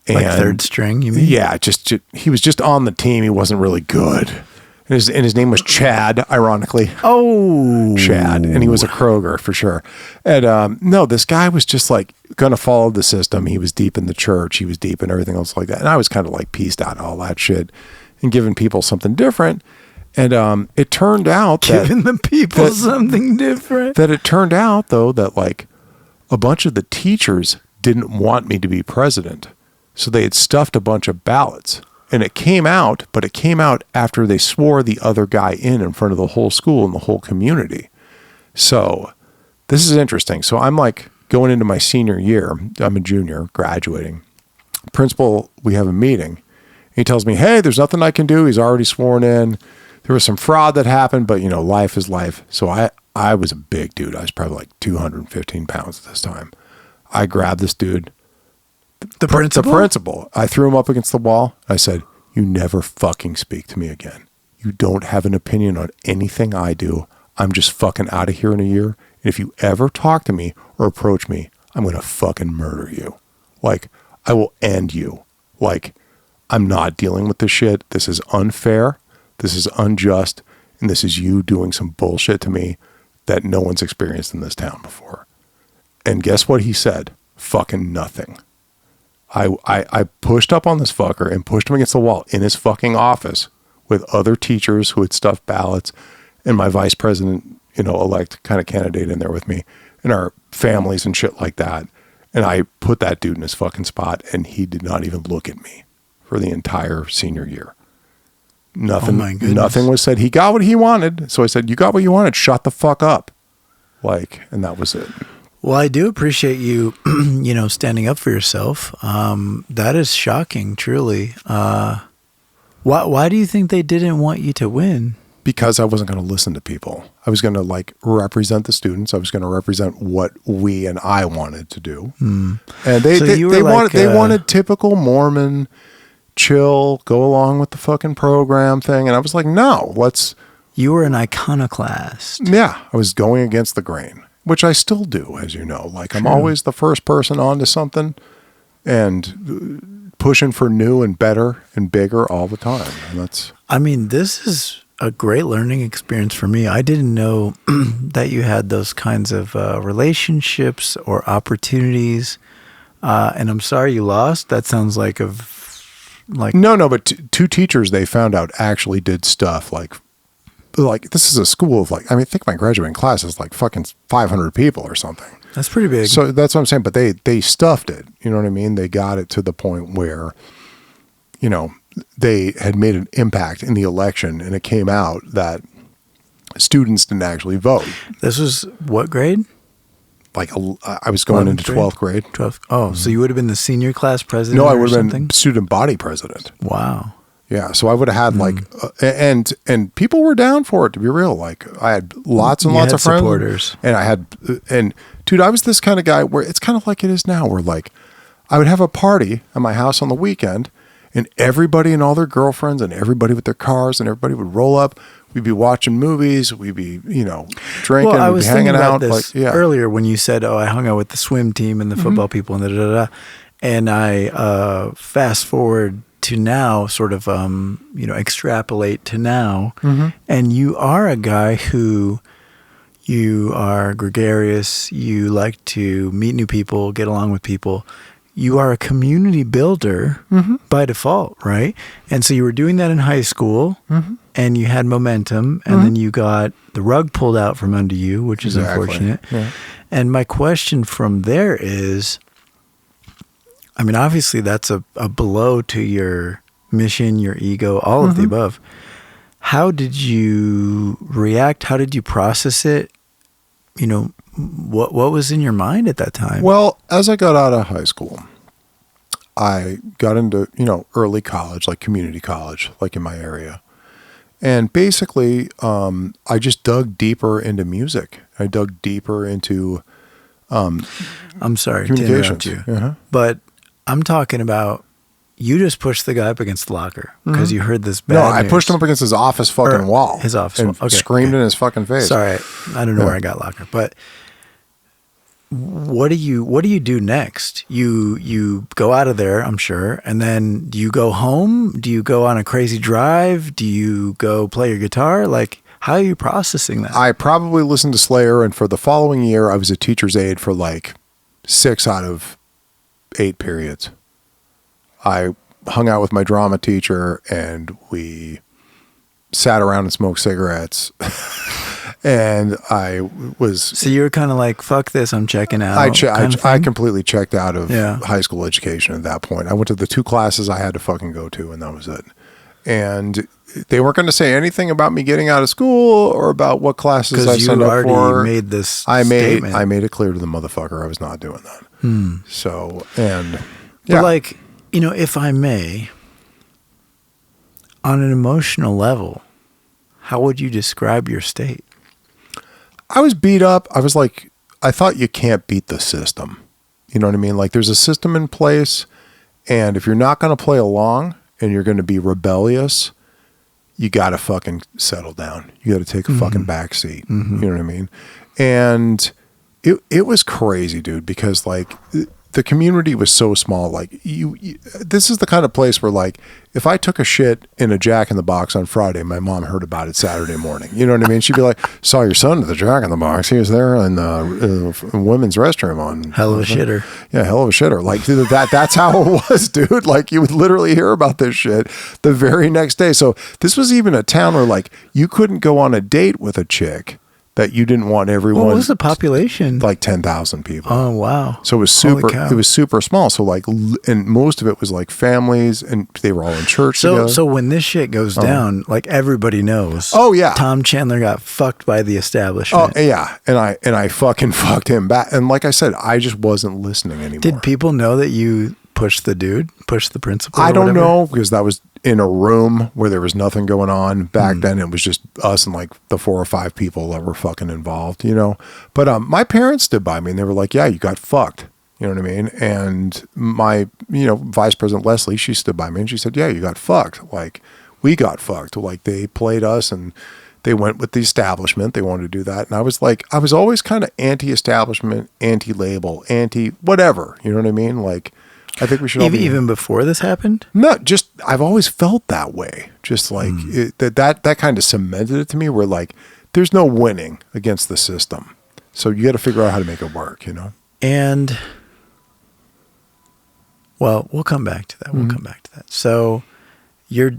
And like third string, you mean? Yeah, just he was just on the team. He wasn't really good. And his name was Chad, ironically. Oh, Chad, and he was a Kroger for sure. And no, this guy was just like going to follow the system. He was deep in the church. He was deep in everything else like that. And I was kind of like pieced out of all that shit and giving people something different. And it turned out that... Giving the people something different. That it turned out, though, that like a bunch of the teachers didn't want me to be president. So they had stuffed a bunch of ballots. And it came out, but it came out after they swore the other guy in front of the whole school and the whole community. So this is interesting. So I'm like going into my senior year. I'm a junior, graduating. Principal, we have a meeting. He tells me, hey, there's nothing I can do. He's already sworn in. There was some fraud that happened, but, you know, life is life. So I was a big dude. I was probably like 215 pounds at this time. I grabbed this dude. The principal? I threw him up against the wall. I said, you never fucking speak to me again. You don't have an opinion on anything I do. I'm just fucking out of here in a year. And if you ever talk to me or approach me, I'm going to fucking murder you. Like, I will end you. Like, I'm not dealing with this shit. This is unfair. This is unjust. And this is you doing some bullshit to me that no one's experienced in this town before. And guess what he said? Fucking nothing. I pushed up on this fucker and pushed him against the wall in his fucking office with other teachers who had stuffed ballots and my vice president, you know, elect kind of candidate in there with me and our families and shit like that. And I put that dude in his fucking spot and he did not even look at me for the entire senior year. Nothing, nothing was said. He got what he wanted. So I said, you got what you wanted. Shut the fuck up. Like, and that was it. Well, I do appreciate you, you know, standing up for yourself. That is shocking, truly. Why do you think they didn't want you to win? Because I wasn't going to listen to people. I was going to like represent the students. I was going to represent what we and I wanted to do. And they wanted typical Mormon, chill, go along with the fucking program thing. And I was like, no, let's. You were an iconoclast. Yeah, I was going against the grain, which I still do, as you know. Like, I'm always the first person onto something and pushing for new and better and bigger all the time. And that's. I mean, this is a great learning experience for me. I didn't know that you had those kinds of relationships or opportunities. And I'm sorry you lost. That sounds like No, but two teachers they found out actually did stuff like this is a school of like, I mean, I think my graduating class is like fucking 500 people or something. That's pretty big. So that's what I'm saying. But they stuffed it. You know what I mean? They got it to the point where, you know, they had made an impact in the election and it came out that students didn't actually vote. This was what grade? Like I was going into 12th grade. 12th. Oh, so you would have been the senior class president? No, I would have been student body president. Wow. Yeah, so I would have had like, and people were down for it, to be real. Like I had lots and lots of friends, supporters, and dude, I was this kind of guy where it's kind of like it is now, where like I would have a party at my house on the weekend, and everybody and all their girlfriends and everybody with their cars and everybody would roll up. We'd be watching movies. We'd be, you know, drinking. Well, I was we'd be hanging thinking about out. this earlier when you said, "Oh, I hung out with the swim team and the football people and and I fast forward to now, sort of, you know, extrapolate to now, and you are a guy who You are gregarious. You like to meet new people, get along with people. You are a community builder by default, right? And so you were doing that in high school, and you had momentum, and then you got the rug pulled out from under you, which is unfortunate. Yeah. And my question from there is, I mean, obviously that's a blow to your mission, your ego, all of the above. How did you react? How did you process it? You know, what was in your mind at that time? Well, as I got out of high school, I got into, early college, like community college, like in my area. And basically, I just dug deeper into music. I dug deeper into I'm sorry to interrupt you, but I'm talking about you just pushed the guy up against the locker because you heard this bad news. I pushed him up against his office fucking wall. His office and wall. Okay, screamed in his fucking face. Sorry, I don't know where I got locker, but what do you do next? You go out of there, I'm sure, and then do you go home? Do you go on a crazy drive? Do you go play your guitar? Like, how are you processing that? I probably listened to Slayer, and for the following year, I was a teacher's aide for like 6 out of 8 periods. I hung out with my drama teacher, and we sat around and smoked cigarettes. And I was... So you were kind of like, fuck this, I'm checking out. I completely checked out of high school education at that point. I went to the 2 classes I had to fucking go to, and that was it. And they weren't going to say anything about me getting out of school or about what classes I signed up for. Because you already made this statement. I made it clear to the motherfucker I was not doing that. So, and... But like, if I may, on an emotional level, how would you describe your state? I was beat up. I was like, I thought you can't beat the system. You know what I mean? Like there's a system in place, and if you're not going to play along and you're going to be rebellious, you got to fucking settle down. You got to take a fucking back seat. You know what I mean? And it was crazy, dude, because like the community was so small. Like this is the kind of place where like, if I took a shit in a Jack in the Box on Friday, my mom heard about it Saturday morning. You know what I mean? She'd be like, saw your son at the Jack in the Box. He was there in the women's restroom on. Hell of a shitter. Yeah. Hell of a shitter. Like that's how it was, dude. Like you would literally hear about this shit the very next day. So this was even a town where like you couldn't go on a date with a chick that you didn't want everyone. What was the population? Like 10,000 people. Oh, wow. So it was super small. So like, and most of it was like families, and they were all in church together. So when this shit goes down, like everybody knows. Oh yeah. Tom Chandler got fucked by the establishment. Oh yeah. And I fucking fucked him back. And like I said, I just wasn't listening anymore. Did people know that you pushed the principal? I don't know, because that was in a room where there was nothing going on. Back then it was just us and like the 4 or 5 people that were fucking involved, But my parents stood by me and they were like, yeah, you got fucked. You know what I mean? And my, Vice President Leslie, she stood by me and she said, yeah, you got fucked. Like we got fucked. Like they played us and they went with the establishment. They wanted to do that. And I was like, I was always kind of anti-establishment, anti-label, anti-whatever. You know what I mean? Like, I think we should even before this happened? No, just I've always felt that way. Just like that kind of cemented it to me. Where like there's no winning against the system, so you got to figure out how to make it work. And well, we'll come back to that. We'll come back to that. So you're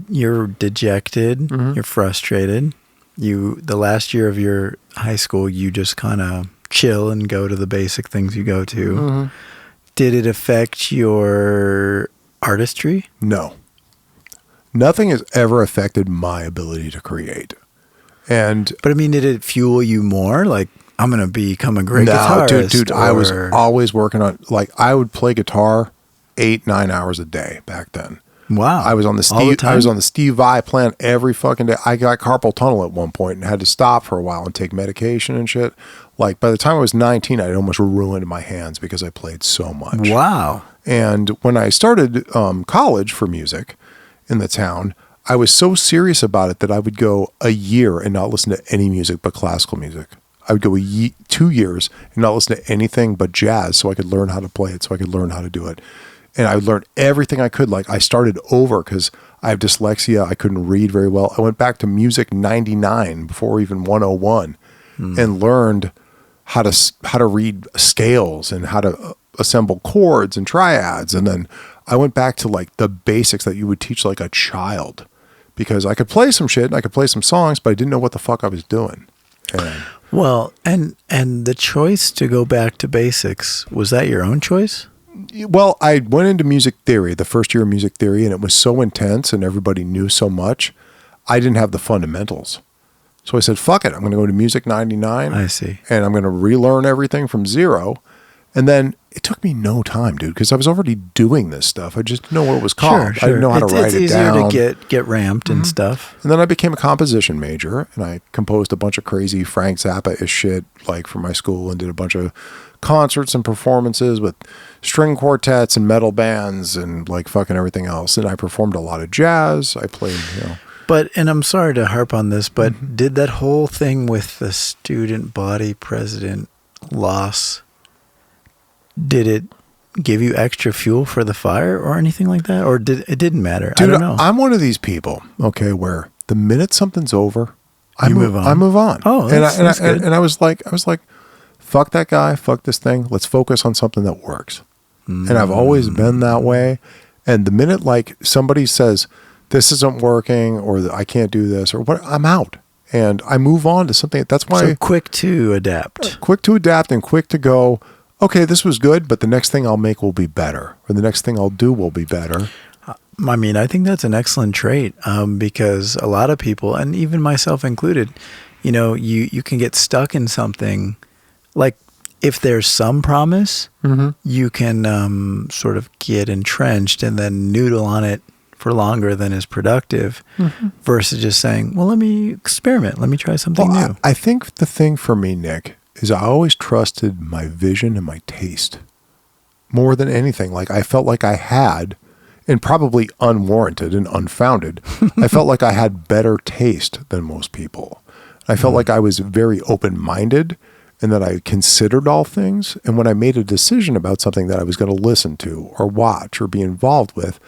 dejected. You're frustrated. The last year of your high school, you just kind of chill and go to the basic things you go to. Did it affect your artistry? No. Nothing has ever affected my ability to create. But I mean, did it fuel you more? Like, I'm going to become a great guitarist? Dude, I was always working on, like, I would play guitar 8-9 hours a day back then. Wow. I was on the Steve Vai plan every fucking day. I got carpal tunnel at one point and had to stop for a while and take medication and shit. Like by the time I was 19, I'd almost ruined my hands because I played so much. Wow. And when I started college for music in the town, I was so serious about it that I would go a year and not listen to any music but classical music. I would go 2 years and not listen to anything but jazz so I could learn how to play it, so I could learn how to do it. And I learned everything I could. Like I started over because I have dyslexia. I couldn't read very well. I went back to music 99 before even 101. and learned how to read scales and how to assemble chords and triads. And then I went back to like the basics that you would teach like a child, because I could play some shit and I could play some songs, but I didn't know what the fuck I was doing. And the choice to go back to basics, was that your own choice? Well, I went into music theory, the first year of music theory, and it was so intense and everybody knew so much. I didn't have the fundamentals. So I said, fuck it. I'm going to go to Music 99. I see. And I'm going to relearn everything from zero. And then it took me no time, dude, because I was already doing this stuff. I just didn't know what it was called. Sure. I didn't know how to write it down. It's easier to get ramped and stuff. And then I became a composition major, and I composed a bunch of crazy Frank Zappa-ish shit, like for my school, and did a bunch of concerts and performances with string quartets and metal bands and like fucking everything else. And I performed a lot of jazz. I played, But, and I'm sorry to harp on this, but did that whole thing with the student body president loss, did it give you extra fuel for the fire or anything like that? Or it didn't matter? Dude, I don't know. I'm one of these people, okay, where the minute something's over, I move on. Oh, that's good. And I was like, fuck that guy, fuck this thing. Let's focus on something that works. And I've always been that way. And the minute like somebody says, this isn't working, or I can't do this, or what, I'm out. And I move on to something. That's why. So quick to adapt. Quick to adapt and quick to go, okay, this was good, but the next thing I'll make will be better. Or the next thing I'll do will be better. I mean, I think that's an excellent trait, because a lot of people, and even myself included, you can get stuck in something. Like if there's some promise, you can sort of get entrenched and then noodle on it for longer than is productive, versus just saying, well, let me experiment. Let me try something new. I think the thing for me, Nick, is I always trusted my vision and my taste more than anything. Like I felt like I had, and probably unwarranted and unfounded, I felt like I had better taste than most people. I felt like I was very open-minded and that I considered all things. And when I made a decision about something that I was going to listen to or watch or be involved with,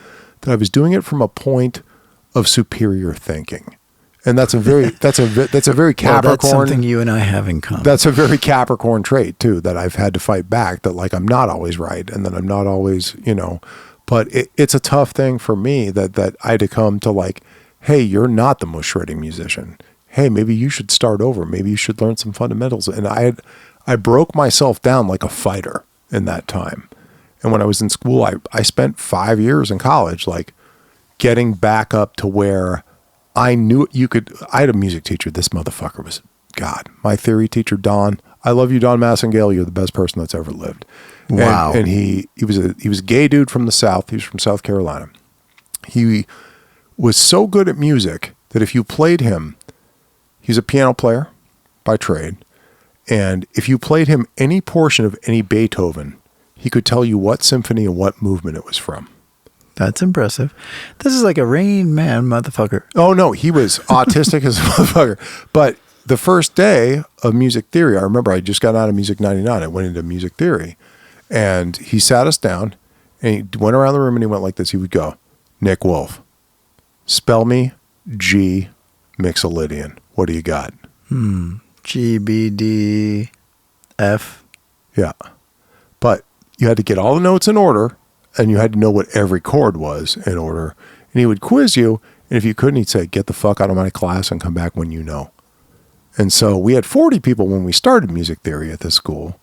that I was doing it from a point of superior thinking. And that's a very Capricorn. Well, that's something you and I have in common. That's a very Capricorn trait too, that I've had to fight back, that like, I'm not always right. And that I'm not always, but it's a tough thing for me that I had to come to like, hey, you're not the most shredding musician. Hey, maybe you should start over. Maybe you should learn some fundamentals. And I broke myself down like a fighter in that time. And when I was in school, I spent 5 years in college, like getting back up to where I knew you could. I had a music teacher. This motherfucker was God. My theory teacher, Don. I love you, Don Massengale. You're the best person that's ever lived. Wow. And he was a gay dude from the South. He was from South Carolina. He was so good at music that if you played him, he's a piano player by trade. And if you played him any portion of any Beethoven, he could tell you what symphony and what movement it was from. That's impressive. This is like a Rain Man motherfucker. Oh, no, he was autistic as a motherfucker. But the first day of music theory, I remember I just got out of Music 99. I went into music theory. And he sat us down, and he went around the room, and he went like this. He would go, Nick Wolf, spell me G Mixolydian. What do you got? G, B, D, F. Yeah. But you had to get all the notes in order, and you had to know what every chord was in order. And he would quiz you, and if you couldn't, he'd say, get the fuck out of my class and come back when you know. And so we had 40 people when we started music theory at this school.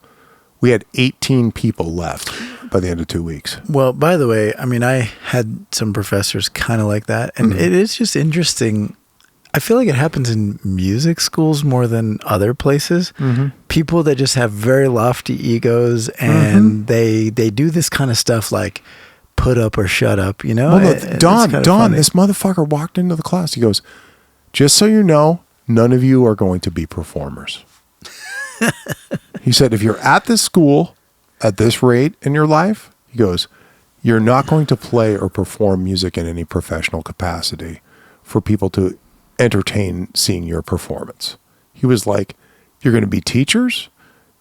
We had 18 people left by the end of 2 weeks. Well, by the way, I mean, I had some professors kind of like that, and it is just interesting. I feel like it happens in music schools more than other places. People that just have very lofty egos, and they do this kind of stuff like put up or shut up, Well, Don, this motherfucker walked into the class. He goes, just so you know, none of you are going to be performers. He said, if you're at this school at this rate in your life, he goes, you're not going to play or perform music in any professional capacity for people to entertain seeing your performance. He was like, you're going to be teachers,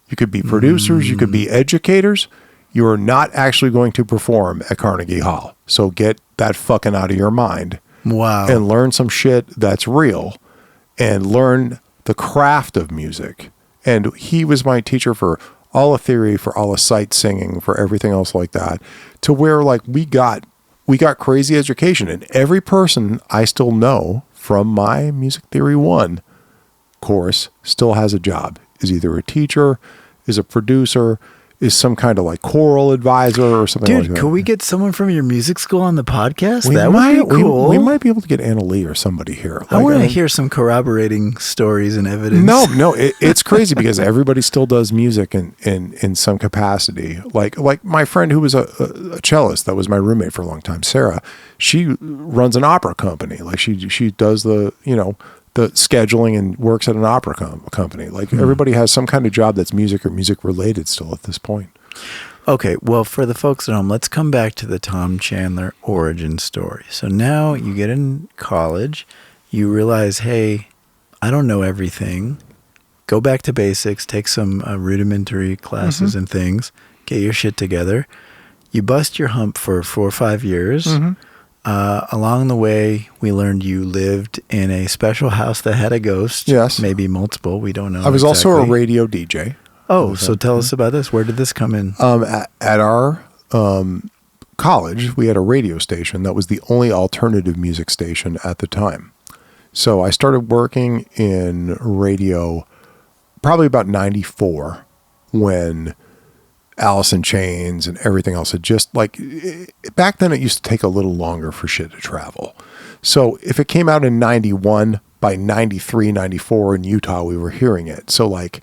you could be producers, you could be educators. You are not actually going to perform at Carnegie Hall. So get that fucking out of your mind. Wow. And learn some shit that's real, and learn the craft of music. And he was my teacher for all the theory, for all the sight singing, for everything else like that, to where like we got crazy education. And every person I still know from my Music Theory 1 course still has a job, is either a teacher, is a producer, is some kind of like choral advisor or something like that. Dude, could we get someone from your music school on the podcast? That would be cool. We might be able to get Anna Lee or somebody here. Like, I want to hear some corroborating stories and evidence. No, it's crazy because everybody still does music in some capacity. Like my friend who was a cellist that was my roommate for a long time, Sarah, she runs an opera company. Like she does the scheduling and works at an opera company. Like everybody has some kind of job that's music or music related still at this point. Okay, well, for the folks at home, let's come back to the Tom Chandler origin story. So now you get in college, you realize, hey, I don't know everything. Go back to basics, take some rudimentary classes and things, get your shit together. You bust your hump for 4 or 5 years. Along the way, we learned you lived in a special house that had a ghost. Yes. Maybe multiple. We don't know. I was also a radio DJ. Oh, so tell us about this. Where did this come in? At our college, we had a radio station that was the only alternative music station at the time. So I started working in radio probably about 94 when Alice in Chains and everything else had just like, back then it used to take a little longer for shit to travel. So if it came out in 91, by 93, 94 in Utah, we were hearing it. So like,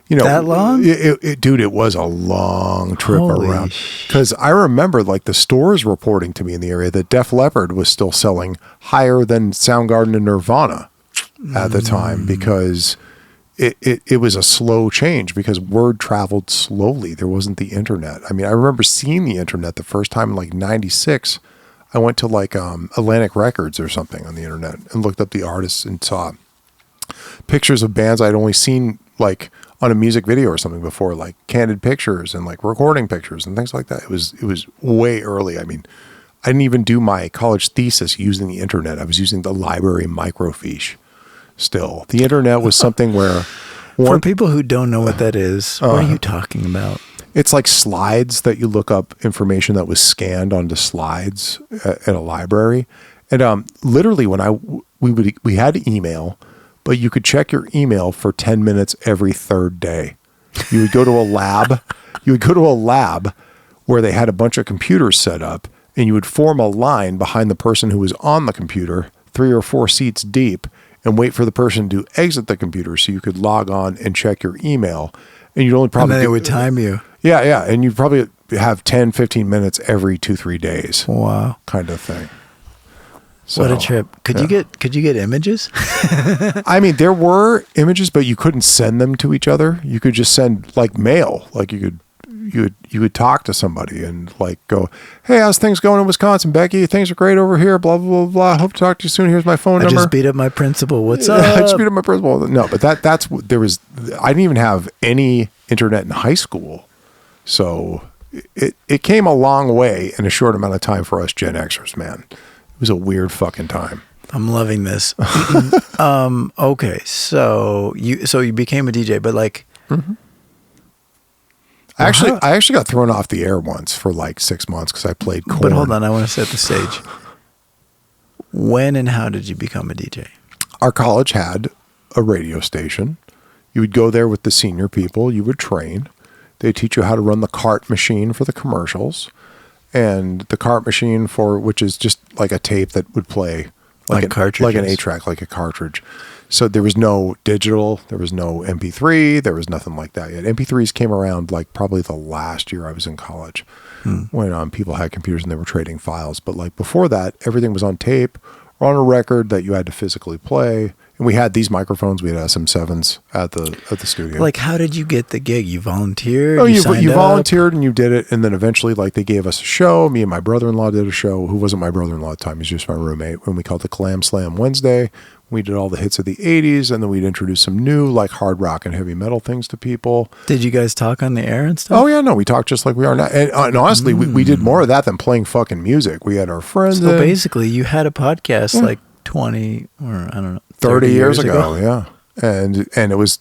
that long? Dude, it was a long trip around. Because I remember like the stores reporting to me in the area that Def Leppard was still selling higher than Soundgarden and Nirvana at the time because it was a slow change because word traveled slowly. There wasn't the internet. I mean, I remember seeing the internet the first time in like 96. I went to like Atlantic Records or something on the internet and looked up the artists and saw pictures of bands I'd only seen like on a music video or something before, like candid pictures and like recording pictures and things like that. It was way early. I mean, I didn't even do my college thesis using the internet. I was using the library microfiche. Still, the internet was something where for people who don't know what that is, what are you talking about? It's like slides that you look up information that was scanned onto slides at a library. And literally when we had email, but you could check your email for 10 minutes every third day. You would go to a lab. Where they had a bunch of computers set up, and you would form a line behind the person who was on the computer, 3 or 4 seats deep, and wait for the person to exit the computer so you could log on and check your email. And you'd only probably... And then it would time you. Yeah. And you'd probably have 10, 15 minutes every 2-3 days. Wow. Kind of thing. So, what a trip. Could you get images? I mean, there were images, but you couldn't send them to each other. You could just send like mail. Like you would talk to somebody and like go, hey, how's things going in Wisconsin, Becky? Things are great over here, blah, blah, blah, blah. Hope to talk to you soon. Here's my phone number. I just beat up my principal. What's up? I just beat up my principal. No, but I didn't even have any internet in high school. So it came a long way in a short amount of time for us Gen Xers, man. It was a weird fucking time. I'm loving this. Okay. So you became a DJ, but like, I actually got thrown off the air once for like 6 months because I played Korn. But hold on, I want to set the stage. When and how did you become a DJ? Our college had a radio station. You would go there with the senior people. You would train. They'd teach you how to run the cart machine for the commercials, and the cart machine which is just like a tape that would play like an 8-track, like a cartridge. So there was no digital, there was no MP3, there was nothing like that yet. MP3s came around like probably the last year I was in college when people had computers and they were trading files. But like before that, everything was on tape or on a record that you had to physically play. And we had these microphones. We had SM7s at the studio. Like, how did you get the gig? You volunteered? Oh, you volunteered and you did it. And then eventually, like, they gave us a show. Me and my brother-in-law did a show. Who wasn't my brother-in-law at the time. He was just my roommate. When we called it Clam Slam Wednesday. We did all the hits of the 80s. And then we'd introduce some new, like, hard rock and heavy metal things to people. Did you guys talk on the air and stuff? Oh, yeah. No, we talked just like we are now. And honestly, we did more of that than playing fucking music. We had our friends. So basically, you had a podcast like 20 or I don't know. 30 years ago, yeah. And it was,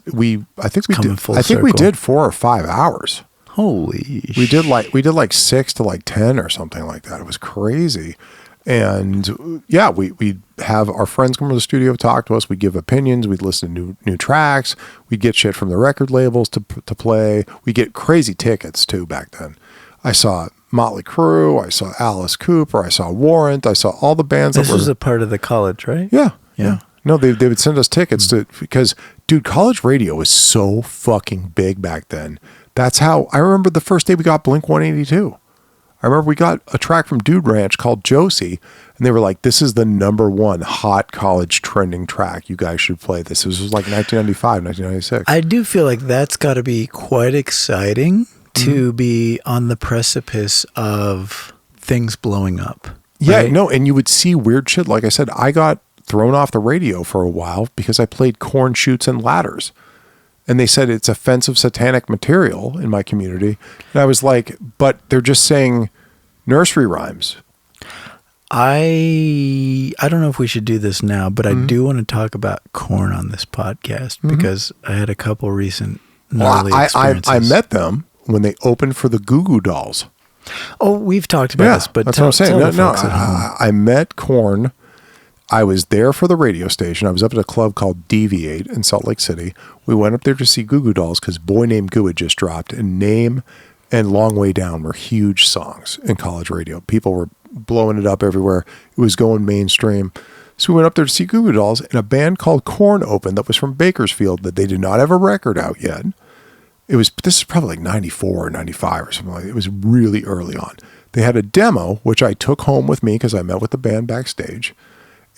I think circle. we did 4 or 5 hours. Holy we did like 6 to like 10 or something like that. It was crazy. And yeah, we have our friends come to the studio, talk to us. We give opinions. We'd listen to new tracks. We'd get shit from the record labels to play. We get crazy tickets too back then. I saw Motley Crue. I saw Alice Cooper. I saw Warrant. I saw all the bands. This was a part of the college, right? Yeah. No, they would send us tickets because, dude, college radio was so fucking big back then. That's how I remember the first day we got Blink 182. I remember we got a track from Dude Ranch called Josie, and they were like, this is the #1 hot college trending track. You guys should play this. This was like 1995, 1996. I do feel like that's got to be quite exciting to be on the precipice of things blowing up. Yeah, right? no, and you would see weird shit. Like I said, I got thrown off the radio for a while because I played Corn Chutes and Ladders. And they said it's offensive satanic material in my community. And I was like, but they're just saying nursery rhymes. I don't know if we should do this now, but I do want to talk about Korn on this podcast because I had a couple recent gnarly experiences. I met them when they opened for the Goo Goo Dolls. Oh, we've talked about this, but that's what I'm saying. I met Korn. I was there for the radio station. I was up at a club called Deviate in Salt Lake City. We went up there to see Goo Goo Dolls because Boy Named Goo had just dropped, and Name and Long Way Down were huge songs in college radio. People were blowing it up everywhere. It was going mainstream. So we went up there to see Goo Goo Dolls, and a band called Korn opened that was from Bakersfield that they did not have a record out yet. This is probably like 94 or 95 or something like that. It was really early on. They had a demo, which I took home with me because I met with the band backstage.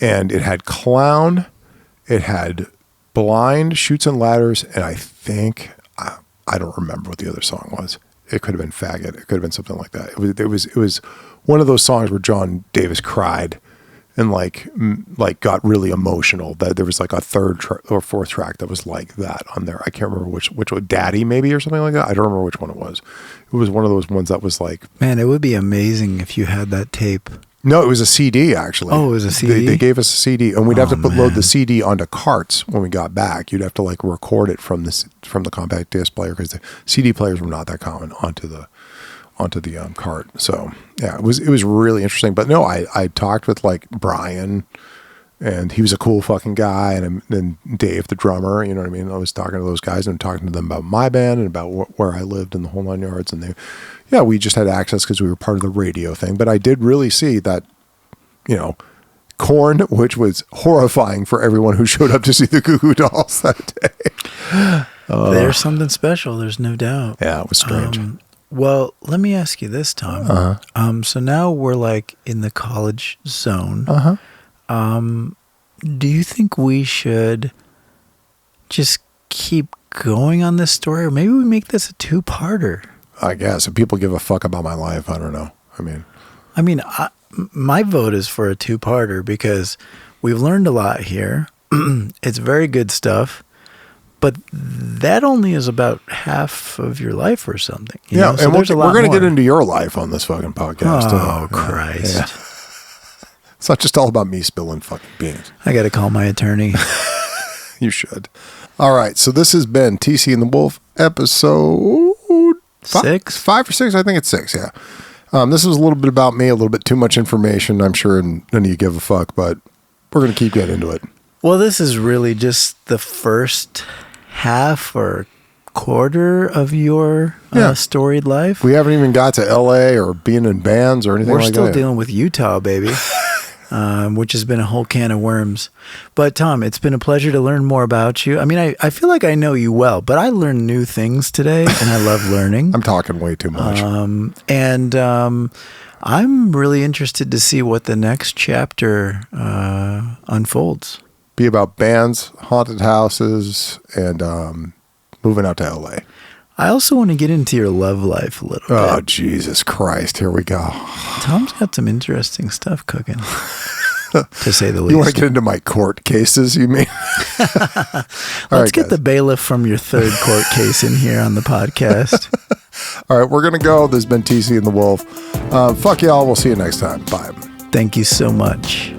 And it had Clown, it had Blind, Chutes and Ladders, and I think, I don't remember what the other song was. It could have been Faggot. It could have been something like that. It was one of those songs where John Davis cried and like got really emotional. That there was like a third or fourth track that was like that on there. I can't remember which one, Daddy maybe or something like that. I don't remember which one it was. It was one of those ones that was like, man, it would be amazing if you had that tape. No, it was a CD actually. Oh, it was a CD? They gave us a CD, and we'd have to load the CD onto carts when we got back. You'd have to like record it from the compact disc player because the CD players were not that common onto the cart. So yeah, it was really interesting. But no, I talked with like Brian, and he was a cool fucking guy, and then Dave, the drummer. You know what I mean? I was talking to those guys and talking to them about my band and about where I lived in the whole 9 yards, and we just had access because we were part of the radio thing. But I did really see that, Korn, which was horrifying for everyone who showed up to see the Goo Goo Dolls that day. There's something special. There's no doubt. Yeah, it was strange. Well, let me ask you this, Tom. So now we're like in the college zone. Do you think we should just keep going on this story, or maybe we make this a 2-parter? I guess if people give a fuck about my life, I don't know. I mean, my vote is for a 2-parter because we've learned a lot here. It's very good stuff, but that only is about half of your life or something. So and we're going to get into your life on this fucking podcast. Oh, Christ. Yeah. It's not just all about me spilling fucking beans. I got to call my attorney. You should. All right. So this has been TC and the Wolf episode 6? 5 or 6. I think it's 6. Yeah. This was a little bit about me, a little bit too much information. I'm sure none of you give a fuck, but we're going to keep getting into it. Well, this is really just the first half or quarter of your storied life. We haven't even got to LA or being in bands or anything like that. We're still dealing with Utah, baby. Which has been a whole can of worms. But Tom, it's been a pleasure to learn more about you. I mean, I feel like I know you well, but I learned new things today, and I love learning. I'm talking way too much. I'm really interested to see what the next chapter unfolds. Be about bands, haunted houses, and moving out to LA. I also want to get into your love life a little bit. Oh, Jesus Christ. Here we go. Tom's got some interesting stuff cooking, to say the least. You want to get into my court cases, you mean? Let's get the bailiff from your third court case in here on the podcast. All right, we're going to go. This has been TC and the Wolf. Fuck y'all. We'll see you next time. Bye. Thank you so much.